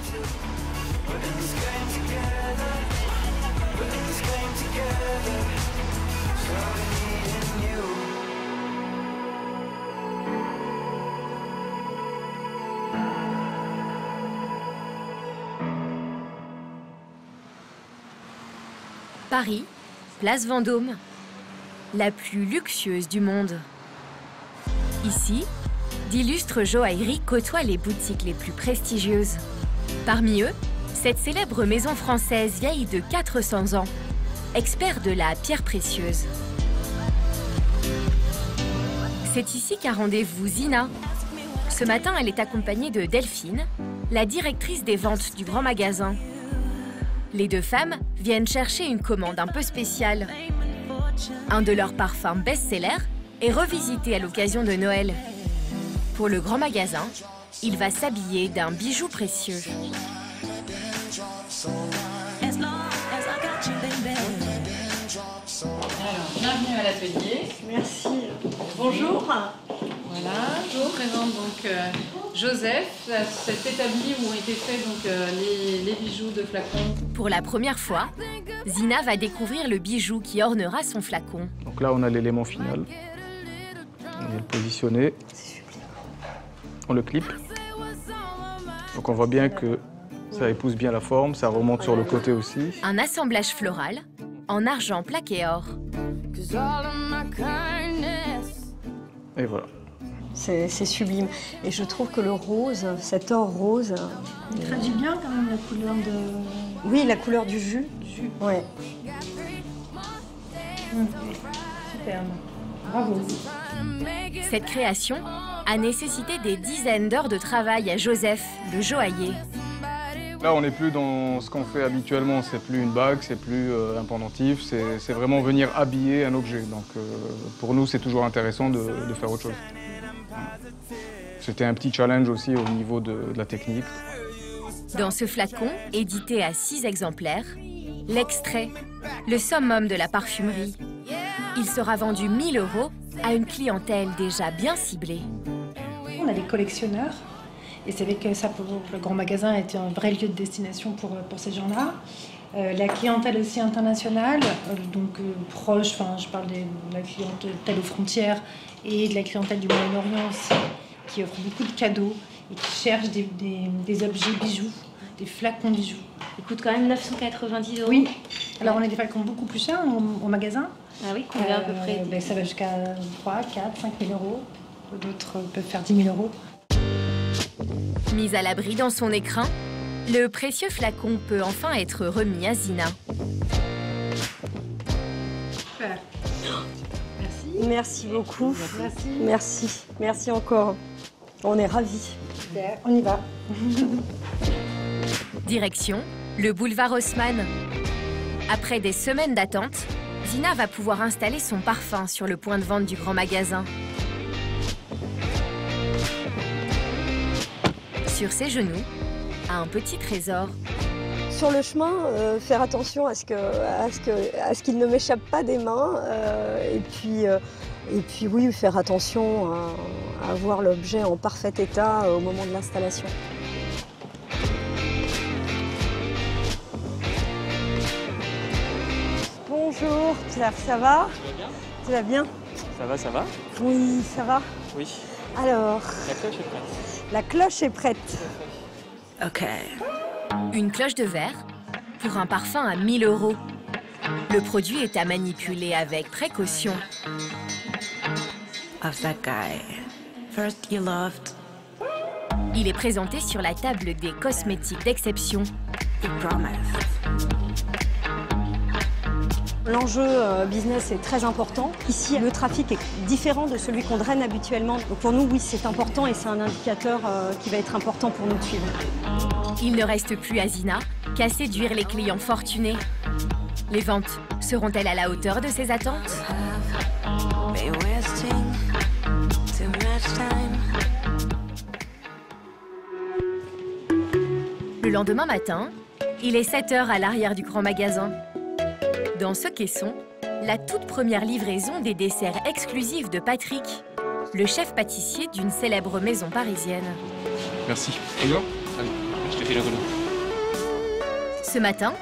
Paris, place Vendôme, la plus luxueuse du monde. Ici, d'illustres joailleries côtoient les boutiques les plus prestigieuses. Parmi eux, cette célèbre maison française vieille de 400 ans, expert de la pierre précieuse. C'est ici qu'a rendez-vous Zina. Ce matin, elle est accompagnée de Delphine, la directrice des ventes du grand magasin. Les deux femmes viennent chercher une commande un peu spéciale. Un de leurs parfums best-seller est revisité à l'occasion de Noël. Pour le grand magasin, il va s'habiller d'un bijou précieux. à l'atelier. Merci. Bonjour. Voilà, je vous présente donc Joseph. Cet établi où ont été faits donc, les bijoux de flacon. Pour la première fois, Zina va découvrir le bijou qui ornera son flacon. Donc là, on a l'élément final. On vient le positionner. On le clip. Donc on voit bien que ça épouse bien la forme, ça remonte sur le côté aussi. Un assemblage floral en argent plaqué or. Et voilà. C'est sublime. Et je trouve que le rose, cet or rose... Il traduit bien quand même la couleur de... Oui, la couleur du jus. Ouais. Superbe. Bravo. Cette création a nécessité des dizaines d'heures de travail à Joseph, le joaillier. Là, on n'est plus dans ce qu'on fait habituellement. C'est plus une bague, c'est plus un pendentif. C'est vraiment venir habiller un objet. Donc pour nous, c'est toujours intéressant de faire autre chose. C'était un petit challenge aussi au niveau de la technique. Dans ce flacon, édité à 6 exemplaires, l'extrait, le summum de la parfumerie. Il sera vendu 1 000 € à une clientèle déjà bien ciblée. On a des collectionneurs. Et c'est vrai que ça, pour le grand magasin, a été un vrai lieu de destination pour ces gens-là. La clientèle aussi internationale, donc proche, je parle de la clientèle aux frontières et de la clientèle du Moyen-Orient aussi, qui offre beaucoup de cadeaux et qui cherche des objets bijoux, des flacons bijoux. Ils coûtent quand même 990 €. Oui. Alors on a des flacons beaucoup plus chers au magasin. Ah oui, combien à peu près Ça va jusqu'à 3, 4, 5 000 €. D'autres peuvent faire 10 000 €. Mis à l'abri dans son écrin, le précieux flacon peut enfin être remis à Zina. Super. Merci. Merci beaucoup. Merci. Merci. Merci encore. On est ravis. Super, on y va. Direction, le boulevard Haussmann. Après des semaines d'attente, Zina va pouvoir installer son parfum sur le point de vente du grand magasin. Sur ses genoux, un petit trésor. Sur le chemin, faire attention à ce qu'il ne m'échappe pas des mains. Et puis oui, faire attention à avoir l'objet en parfait état au moment de l'installation. Bonjour, ça va? Tu vas bien? Ça va? Oui, ça va. Oui. Alors, La cloche est prête. La cloche est prête. Ok. Une cloche de verre pour un parfum à 1 000 €. Le produit est à manipuler avec précaution. Of that guy. First you loved. Il est présenté sur la table des cosmétiques d'exception. L'enjeu business est très important. Ici, le trafic est différent de celui qu'on draine habituellement. Donc pour nous, oui, c'est important et c'est un indicateur qui va être important pour nous de suivre. Il ne reste plus à Zina qu'à séduire les clients fortunés. Les ventes seront-elles à la hauteur de ses attentes? Le lendemain matin, il est 7 h à l'arrière du grand magasin. Dans ce caisson, la toute première livraison des desserts exclusifs de Patrick, le chef pâtissier d'une célèbre maison parisienne. Merci. Allez, je te file le rouleau. Ce matin,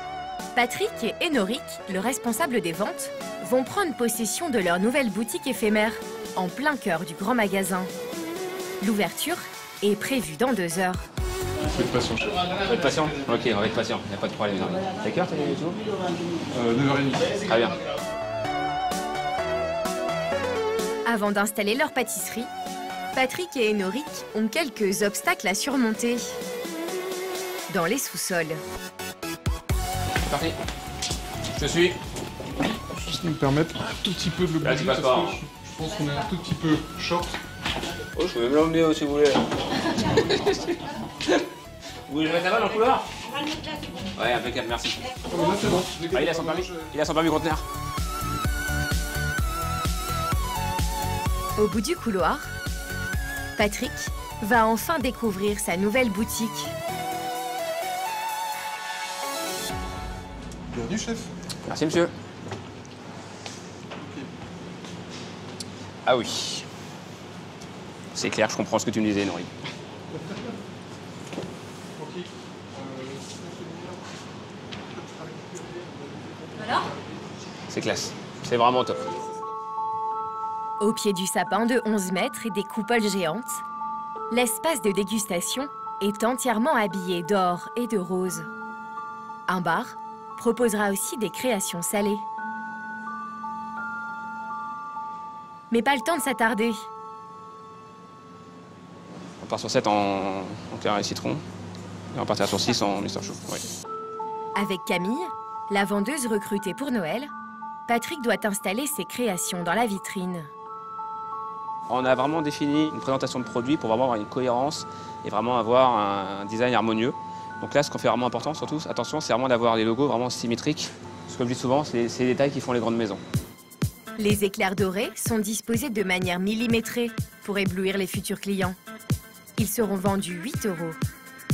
Patrick et Énoric, le responsable des ventes, vont prendre possession de leur nouvelle boutique éphémère, en plein cœur du grand magasin. L'ouverture est prévue dans 2 heures. Faut être patient, chef. Faut être patient? Ok, on va être patient, il n'y a pas de problème. T'as quelle heure t'as les jours 9h30. Très bien. Avant d'installer leur pâtisserie, Patrick et Énoric ont quelques obstacles à surmonter. Dans les sous-sols. C'est parti. Je te suis. Juste me permettre un tout petit peu de le bouger parce que je pense qu'on est un tout petit peu short. Oh, je peux même l'emmener si vous voulez. Vous voulez le mettre là-bas dans le couloir? Ouais, impeccable, merci. Oh, mais là, c'est bon. Ah, il a son permis. Il a son permis conteneur. Au bout du couloir, Patrick va enfin découvrir sa nouvelle boutique. Bienvenue, chef. Merci, monsieur. Ah oui. C'est clair, je comprends ce que tu me disais, Nori. Alors ? C'est classe. C'est vraiment top. Au pied du sapin de 11 mètres et des coupoles géantes, l'espace de dégustation est entièrement habillé d'or et de rose. Un bar proposera aussi des créations salées. Mais pas le temps de s'attarder. On part sur 7 en clair et citron. Et on partira sur 6 en Mister Chou. Ouais. Avec Camille, la vendeuse recrutée pour Noël, Patrick doit installer ses créations dans la vitrine. On a vraiment défini une présentation de produit pour vraiment avoir une cohérence et vraiment avoir un design harmonieux. Donc là, ce qu'on fait vraiment important, surtout, attention, c'est vraiment d'avoir des logos vraiment symétriques. Parce que comme je dis souvent, c'est les détails qui font les grandes maisons. Les éclairs dorés sont disposés de manière millimétrée pour éblouir les futurs clients. Ils seront vendus 8 €.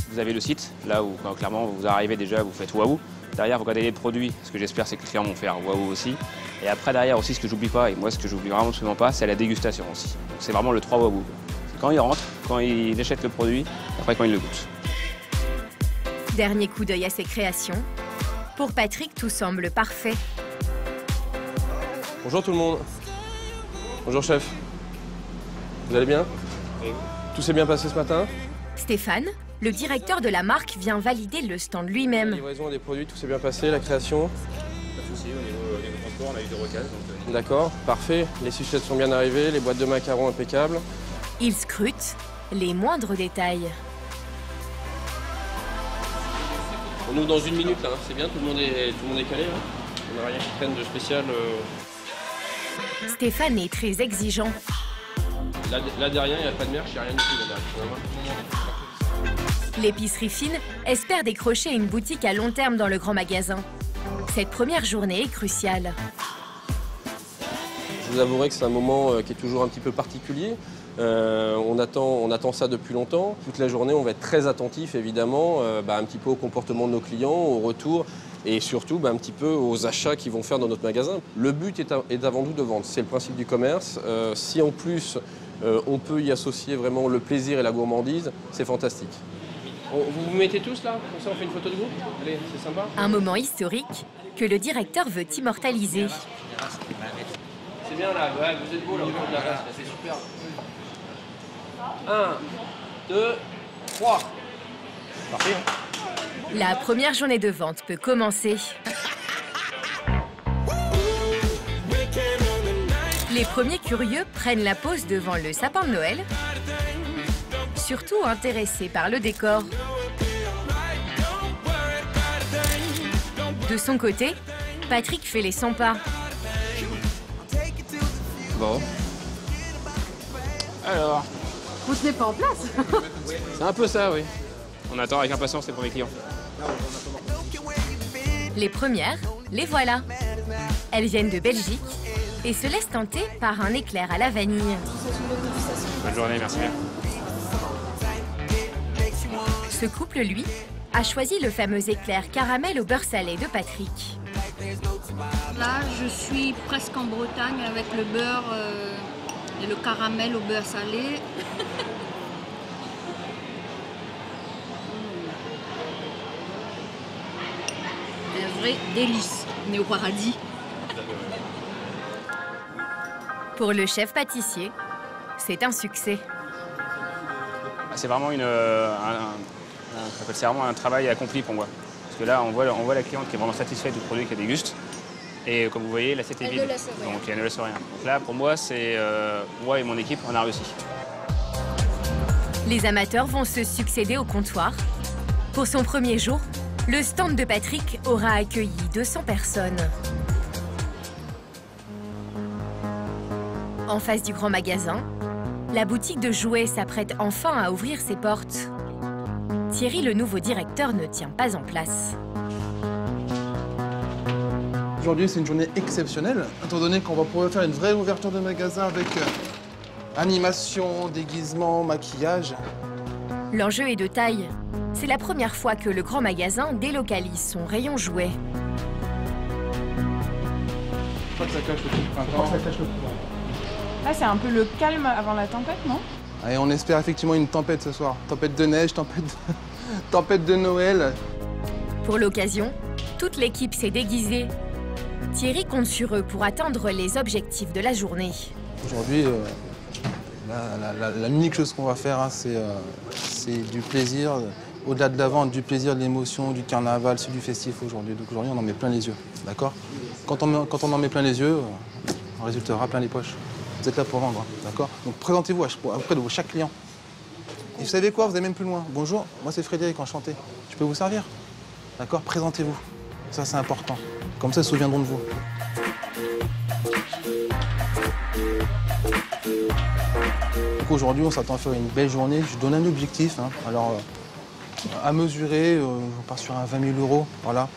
Vous avez le site, là où clairement vous arrivez déjà, vous faites waouh. Derrière, vous regardez les produits. Ce que j'espère, c'est que les clients vont faire waouh aussi. Et après, derrière aussi, ce que j'oublie pas, et moi, ce que j'oublie vraiment absolument pas, c'est la dégustation aussi. Donc c'est vraiment le 3 waouh. C'est quand il rentre, quand il achète le produit, et après quand il le goûte. Dernier coup d'œil à ses créations. Pour Patrick, tout semble parfait. Bonjour tout le monde. Bonjour chef. Vous allez bien? Oui. Tout s'est bien passé ce matin? Stéphane, le directeur de la marque, vient valider le stand lui-même. La livraison des produits, tout s'est bien passé, la création? Pas de souci, au niveau transport, on a eu des recases. D'accord, parfait. Les sucettes sont bien arrivées, les boîtes de macarons impeccables. Il scrute les moindres détails. On ouvre dans 1 minute là, c'est bien, tout le monde est calé là. On n'a rien qui traîne de spécial. Stéphane est très exigeant. Là derrière, il n'y a pas de merch, il n'y a rien du tout là derrière. L'épicerie fine espère décrocher une boutique à long terme dans le grand magasin. Cette première journée est cruciale. Je vous avouerai que c'est un moment qui est toujours un petit peu particulier. On attend ça depuis longtemps. Toute la journée, on va être très attentif, évidemment, un petit peu au comportement de nos clients, au retour, et surtout un petit peu aux achats qu'ils vont faire dans notre magasin. Le but est avant tout de vendre, c'est le principe du commerce. Si en plus, on peut y associer vraiment le plaisir et la gourmandise, c'est fantastique. Vous vous mettez tous là? Comme ça, on fait une photo de groupe? Allez, c'est sympa. Un moment historique que le directeur veut immortaliser. C'est bien là, ouais, vous êtes beau là autour de la race, c'est super. 1, 2, 3. Parfait. La première journée de vente peut commencer. Les premiers curieux prennent la pause devant le sapin de Noël, surtout intéressés par le décor. De son côté, Patrick fait les 100 pas. Bon. Alors, Vous tenez pas en place? C'est un peu ça, oui. on attend avec impatience les premiers clients. Les premières, les voilà. Elles viennent de Belgique et se laissent tenter par un éclair à la vanille. Bonne journée, merci bien. Ce couple, lui, a choisi le fameux éclair caramel au beurre salé de Patrick. Là, je suis presque en Bretagne avec le beurre et le caramel au beurre salé. Un vrai délice. On est au paradis. Pour le chef pâtissier, c'est un succès. C'est vraiment c'est vraiment un travail accompli pour moi. Parce que là, on voit la cliente qui est vraiment satisfaite du produit qu'elle déguste. Et comme vous voyez, l'assiette est vide. Donc elle ne laisse rien. Donc là, pour moi, c'est moi et mon équipe, on a réussi. Les amateurs vont se succéder au comptoir. Pour son premier jour, le stand de Patrick aura accueilli 200 personnes. En face du grand magasin, la boutique de jouets s'apprête enfin à ouvrir ses portes. Thierry, le nouveau directeur, ne tient pas en place. Aujourd'hui, c'est une journée exceptionnelle, étant donné qu'on va pouvoir faire une vraie ouverture de magasin avec animation, déguisement, maquillage. L'enjeu est de taille. C'est la première fois que le grand magasin délocalise son rayon jouets. Je crois que ça cache le coup de printemps. Ça cache le coup. Là, c'est un peu le calme avant la tempête, non? Et on espère effectivement une tempête ce soir. Tempête de neige, tempête de Noël. Pour l'occasion, toute l'équipe s'est déguisée. Thierry compte sur eux pour atteindre les objectifs de la journée. Aujourd'hui, l'unique chose qu'on va faire, hein, c'est du plaisir. Au-delà de la vente, du plaisir, de l'émotion, du carnaval, c'est du festif aujourd'hui. Donc aujourd'hui, on en met plein les yeux, d'accord? Quand on en met plein les yeux, on résultera plein les poches. Vous êtes là pour vendre, d'accord? Donc présentez-vous auprès de chaque client. Et vous savez quoi? Vous allez même plus loin. Bonjour, moi c'est Frédéric, enchanté. Je peux vous servir? D'accord? Présentez-vous. Ça, c'est important. Comme ça, ils se souviendront de vous. Aujourd'hui, on s'attend à faire une belle journée. Je donne un objectif. Hein. Alors, à mesurer, on part sur un 20 000 €. Voilà.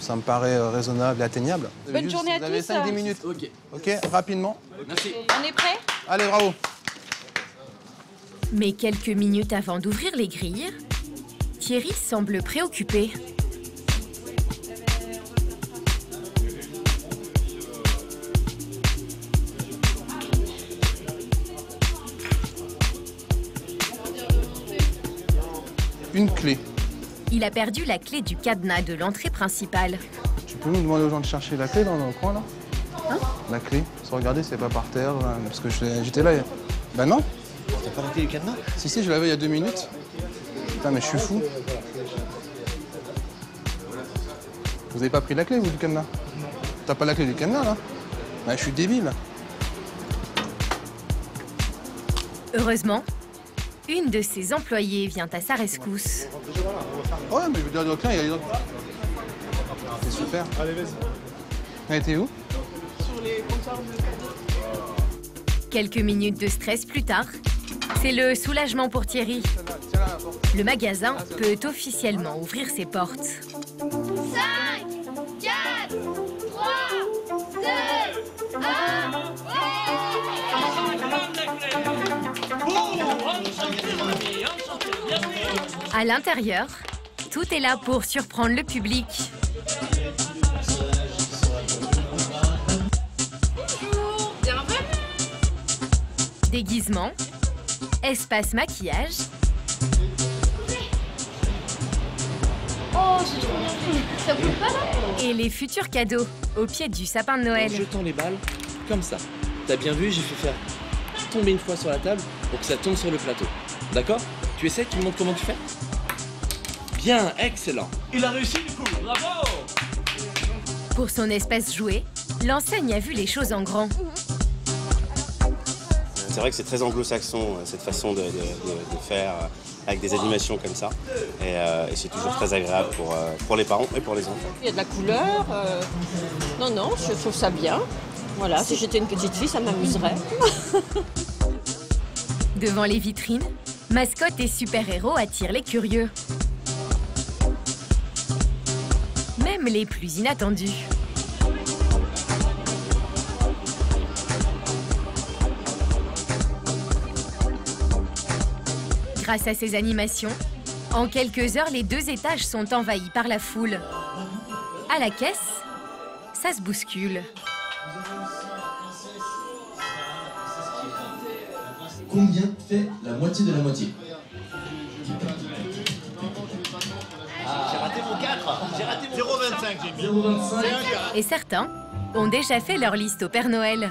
Ça me paraît raisonnable et atteignable. Bonne journée à tous. Vous avez 5-10 minutes. Ok, rapidement. Merci. On est prêt? Allez, bravo. Mais quelques minutes avant d'ouvrir les grilles, Thierry semble préoccupé. Une clé. Il a perdu la clé du cadenas de l'entrée principale. Tu peux nous demander aux gens de chercher la clé dans le coin, là? Hein? La clé, sans regarder, c'est pas par terre, parce que j'étais là. Ben non. T'as pas la clé du cadenas? Si, je l'avais il y a 2 minutes. Putain, mais je suis fou. Vous avez pas pris la clé, vous, du cadenas? T'as pas la clé du cadenas, là? Ben, je suis débile. Heureusement, une de ses employées vient à sa rescousse. Ouais, mais je veux dire, donc là, il y a... C'est super. Allez, vas-y. Elle était où? Sur les comptoirs de cadeaux. Quelques minutes de stress plus tard, c'est le soulagement pour Thierry. Le magasin peut officiellement ouvrir ses portes. 5, 4, 3, 2, 1... À l'intérieur, tout est là pour surprendre le public. Déguisement, espace maquillage. Oh, c'est trop bien fait. Ça bouge pas là? Et les futurs cadeaux au pied du sapin de Noël. En jetant les balles, comme ça. T'as bien vu, j'ai fait faire tomber une fois sur la table pour que ça tombe sur le plateau. D'accord? Tu essaies, tu me montres comment tu fais? Bien, excellent. Il a réussi du coup, bravo! Pour son espace jouet, l'enseigne a vu les choses en grand. C'est vrai que c'est très anglo-saxon, cette façon de faire avec des animations comme ça. Et c'est toujours très agréable pour les parents et pour les enfants. Il y a de la couleur. Non, je trouve ça bien. Voilà, si j'étais une petite fille, ça m'amuserait. Devant les vitrines, mascottes et super-héros attirent les curieux. Même les plus inattendus. Grâce à ces animations, en quelques heures, les 2 étages sont envahis par la foule. À la caisse, ça se bouscule. Combien fait la moitié de la moitié? J'ai raté mon 4. J'ai raté mon 0,25, j'ai mis 0,25. Et certains ont déjà fait leur liste au Père Noël.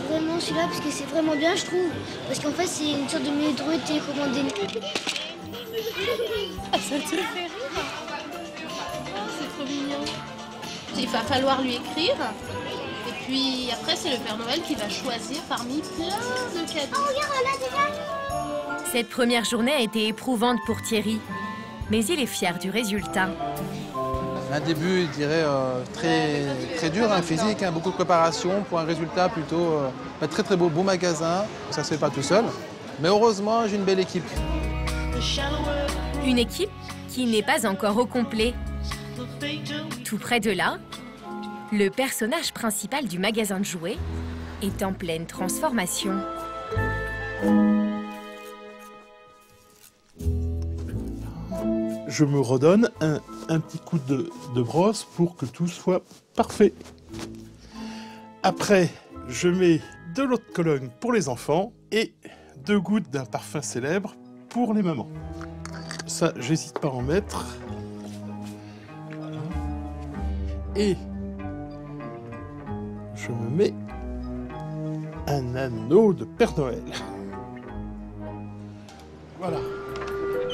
Vraiment celui-là parce que c'est vraiment bien je trouve. Parce qu'en fait c'est une sorte de métro télécommandé. Ça te fait rire. C'est trop mignon. Il va falloir lui écrire. Et puis après c'est le Père Noël qui va choisir parmi plein de cadeaux. Oh regarde là déjà. Cette première journée a été éprouvante pour Thierry. Mais il est fier du résultat. Un début, je dirais, très dur, hein, physique, hein, beaucoup de préparation pour un résultat plutôt très beau magasin. Ça ne se fait pas tout seul. Mais heureusement, j'ai une belle équipe. Une équipe qui n'est pas encore au complet. Tout près de là, le personnage principal du magasin de jouets est en pleine transformation. Je me redonne un petit coup de brosse pour que tout soit parfait. Après, je mets de l'eau de Cologne pour les enfants et 2 gouttes d'un parfum célèbre pour les mamans. Ça, j'hésite pas à en mettre. Et je me mets un anneau de Père Noël. Voilà.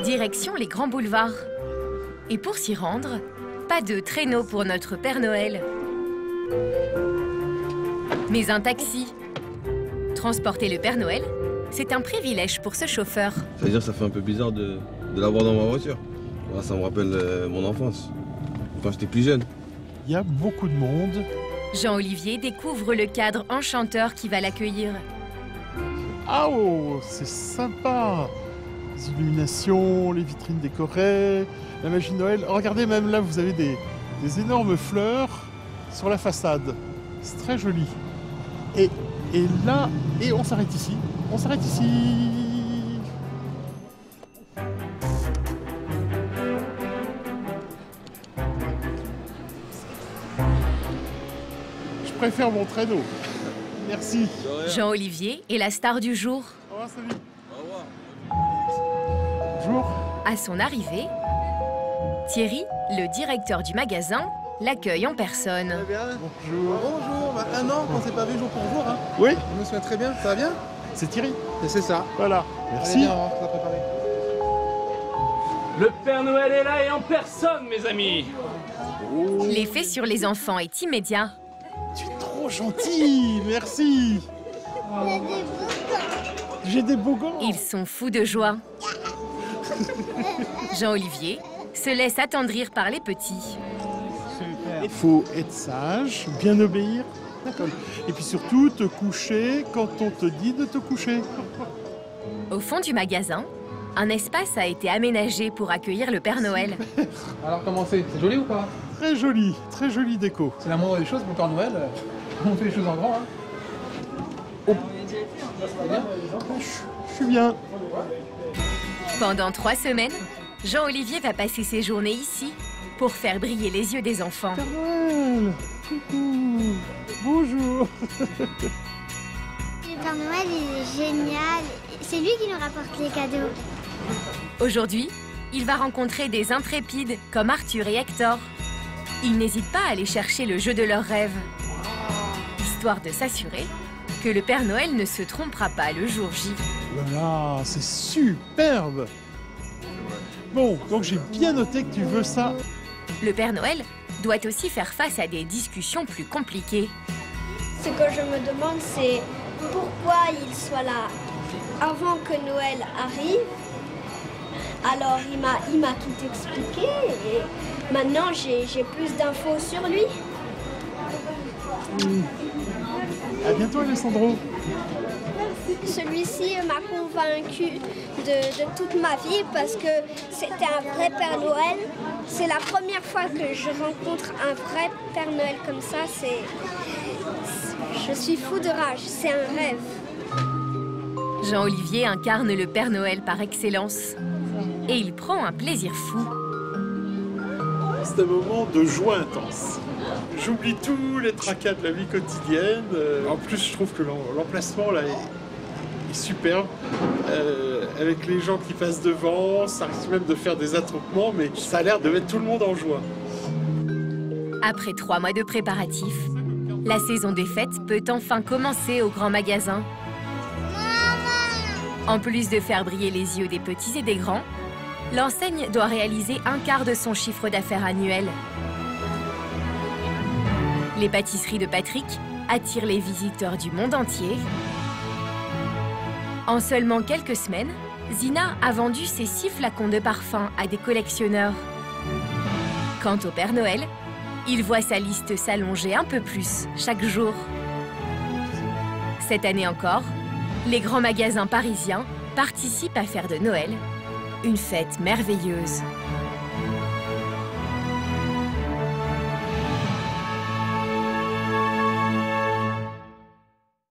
Direction les grands boulevards. Et pour s'y rendre, pas de traîneau pour notre Père Noël, mais un taxi. Transporter le Père Noël, c'est un privilège pour ce chauffeur. Ça veut dire que ça fait un peu bizarre de l'avoir dans ma voiture. Voilà, ça me rappelle mon enfance, quand j'étais plus jeune. Il y a beaucoup de monde. Jean-Olivier découvre le cadre enchanteur qui va l'accueillir. Ah oh, c'est sympa. Les illuminations, les vitrines décorées, la magie de Noël. Regardez, même là, vous avez des énormes fleurs sur la façade. C'est très joli. Et là, on s'arrête ici. On s'arrête ici. Je préfère mon traîneau. Merci. Jean-Olivier est la star du jour. Au revoir, salut. Au revoir. Bonjour. À son arrivée, Thierry, le directeur du magasin, l'accueille en personne. Bonjour. Bonjour, bah, un an qu'on s'est pas vu jour pour jour. Hein. Oui. Je me souviens très bien, ça va bien? C'est Thierry. Et c'est ça. Voilà. Merci. Allez, viens, on va préparer. Le Père Noël est là et en personne, mes amis. L'effet sur les enfants est immédiat. Tu es trop gentil, merci. J'ai des beaux gants. Ils sont fous de joie. Jean-Olivier se laisse attendrir par les petits. Il faut être sage, bien obéir. Et puis surtout, te coucher quand on te dit de te coucher. Au fond du magasin, un espace a été aménagé pour accueillir le Père Noël. Alors comment c'est? C'est joli ou pas? Très joli déco. C'est la moindre des choses pour le Père Noël. On fait les choses en grand. Hein. Oh. Je suis bien. Pendant 3 semaines, Jean-Olivier va passer ses journées ici pour faire briller les yeux des enfants. Père Noël, coucou, bonjour. Le Père Noël est génial. C'est lui qui nous rapporte les cadeaux. Aujourd'hui, il va rencontrer des intrépides comme Arthur et Hector. Ils n'hésitent pas à aller chercher le jeu de leurs rêves, histoire de s'assurer que le Père Noël ne se trompera pas le jour J. Voilà, c'est superbe. Bon, donc j'ai bien noté que tu veux ça. Le Père Noël doit aussi faire face à des discussions plus compliquées. Ce que je me demande, c'est pourquoi il soit là avant que Noël arrive. Alors il m'a tout expliqué et maintenant j'ai plus d'infos sur lui. À bientôt, Alessandro. Celui-ci m'a convaincu de toute ma vie parce que c'était un vrai Père Noël. C'est la première fois que je rencontre un vrai Père Noël comme ça. Je suis fou de rage, c'est un rêve. Jean-Olivier incarne le Père Noël par excellence et il prend un plaisir fou. C'est un moment de joie intense. J'oublie tous les tracas de la vie quotidienne. En plus, je trouve que l'emplacement là est superbe. Avec les gens qui passent devant, ça risque même de faire des attroupements, mais ça a l'air de mettre tout le monde en joie. Après 3 mois de préparatifs, la saison des fêtes peut enfin commencer au grand magasin. En plus de faire briller les yeux des petits et des grands, l'enseigne doit réaliser 1/4 de son chiffre d'affaires annuel. Les pâtisseries de Patrick attirent les visiteurs du monde entier. En seulement quelques semaines, Zina a vendu ses 6 flacons de parfum à des collectionneurs. Quant au Père Noël, il voit sa liste s'allonger un peu plus chaque jour. Cette année encore, les grands magasins parisiens participent à faire de Noël une fête merveilleuse.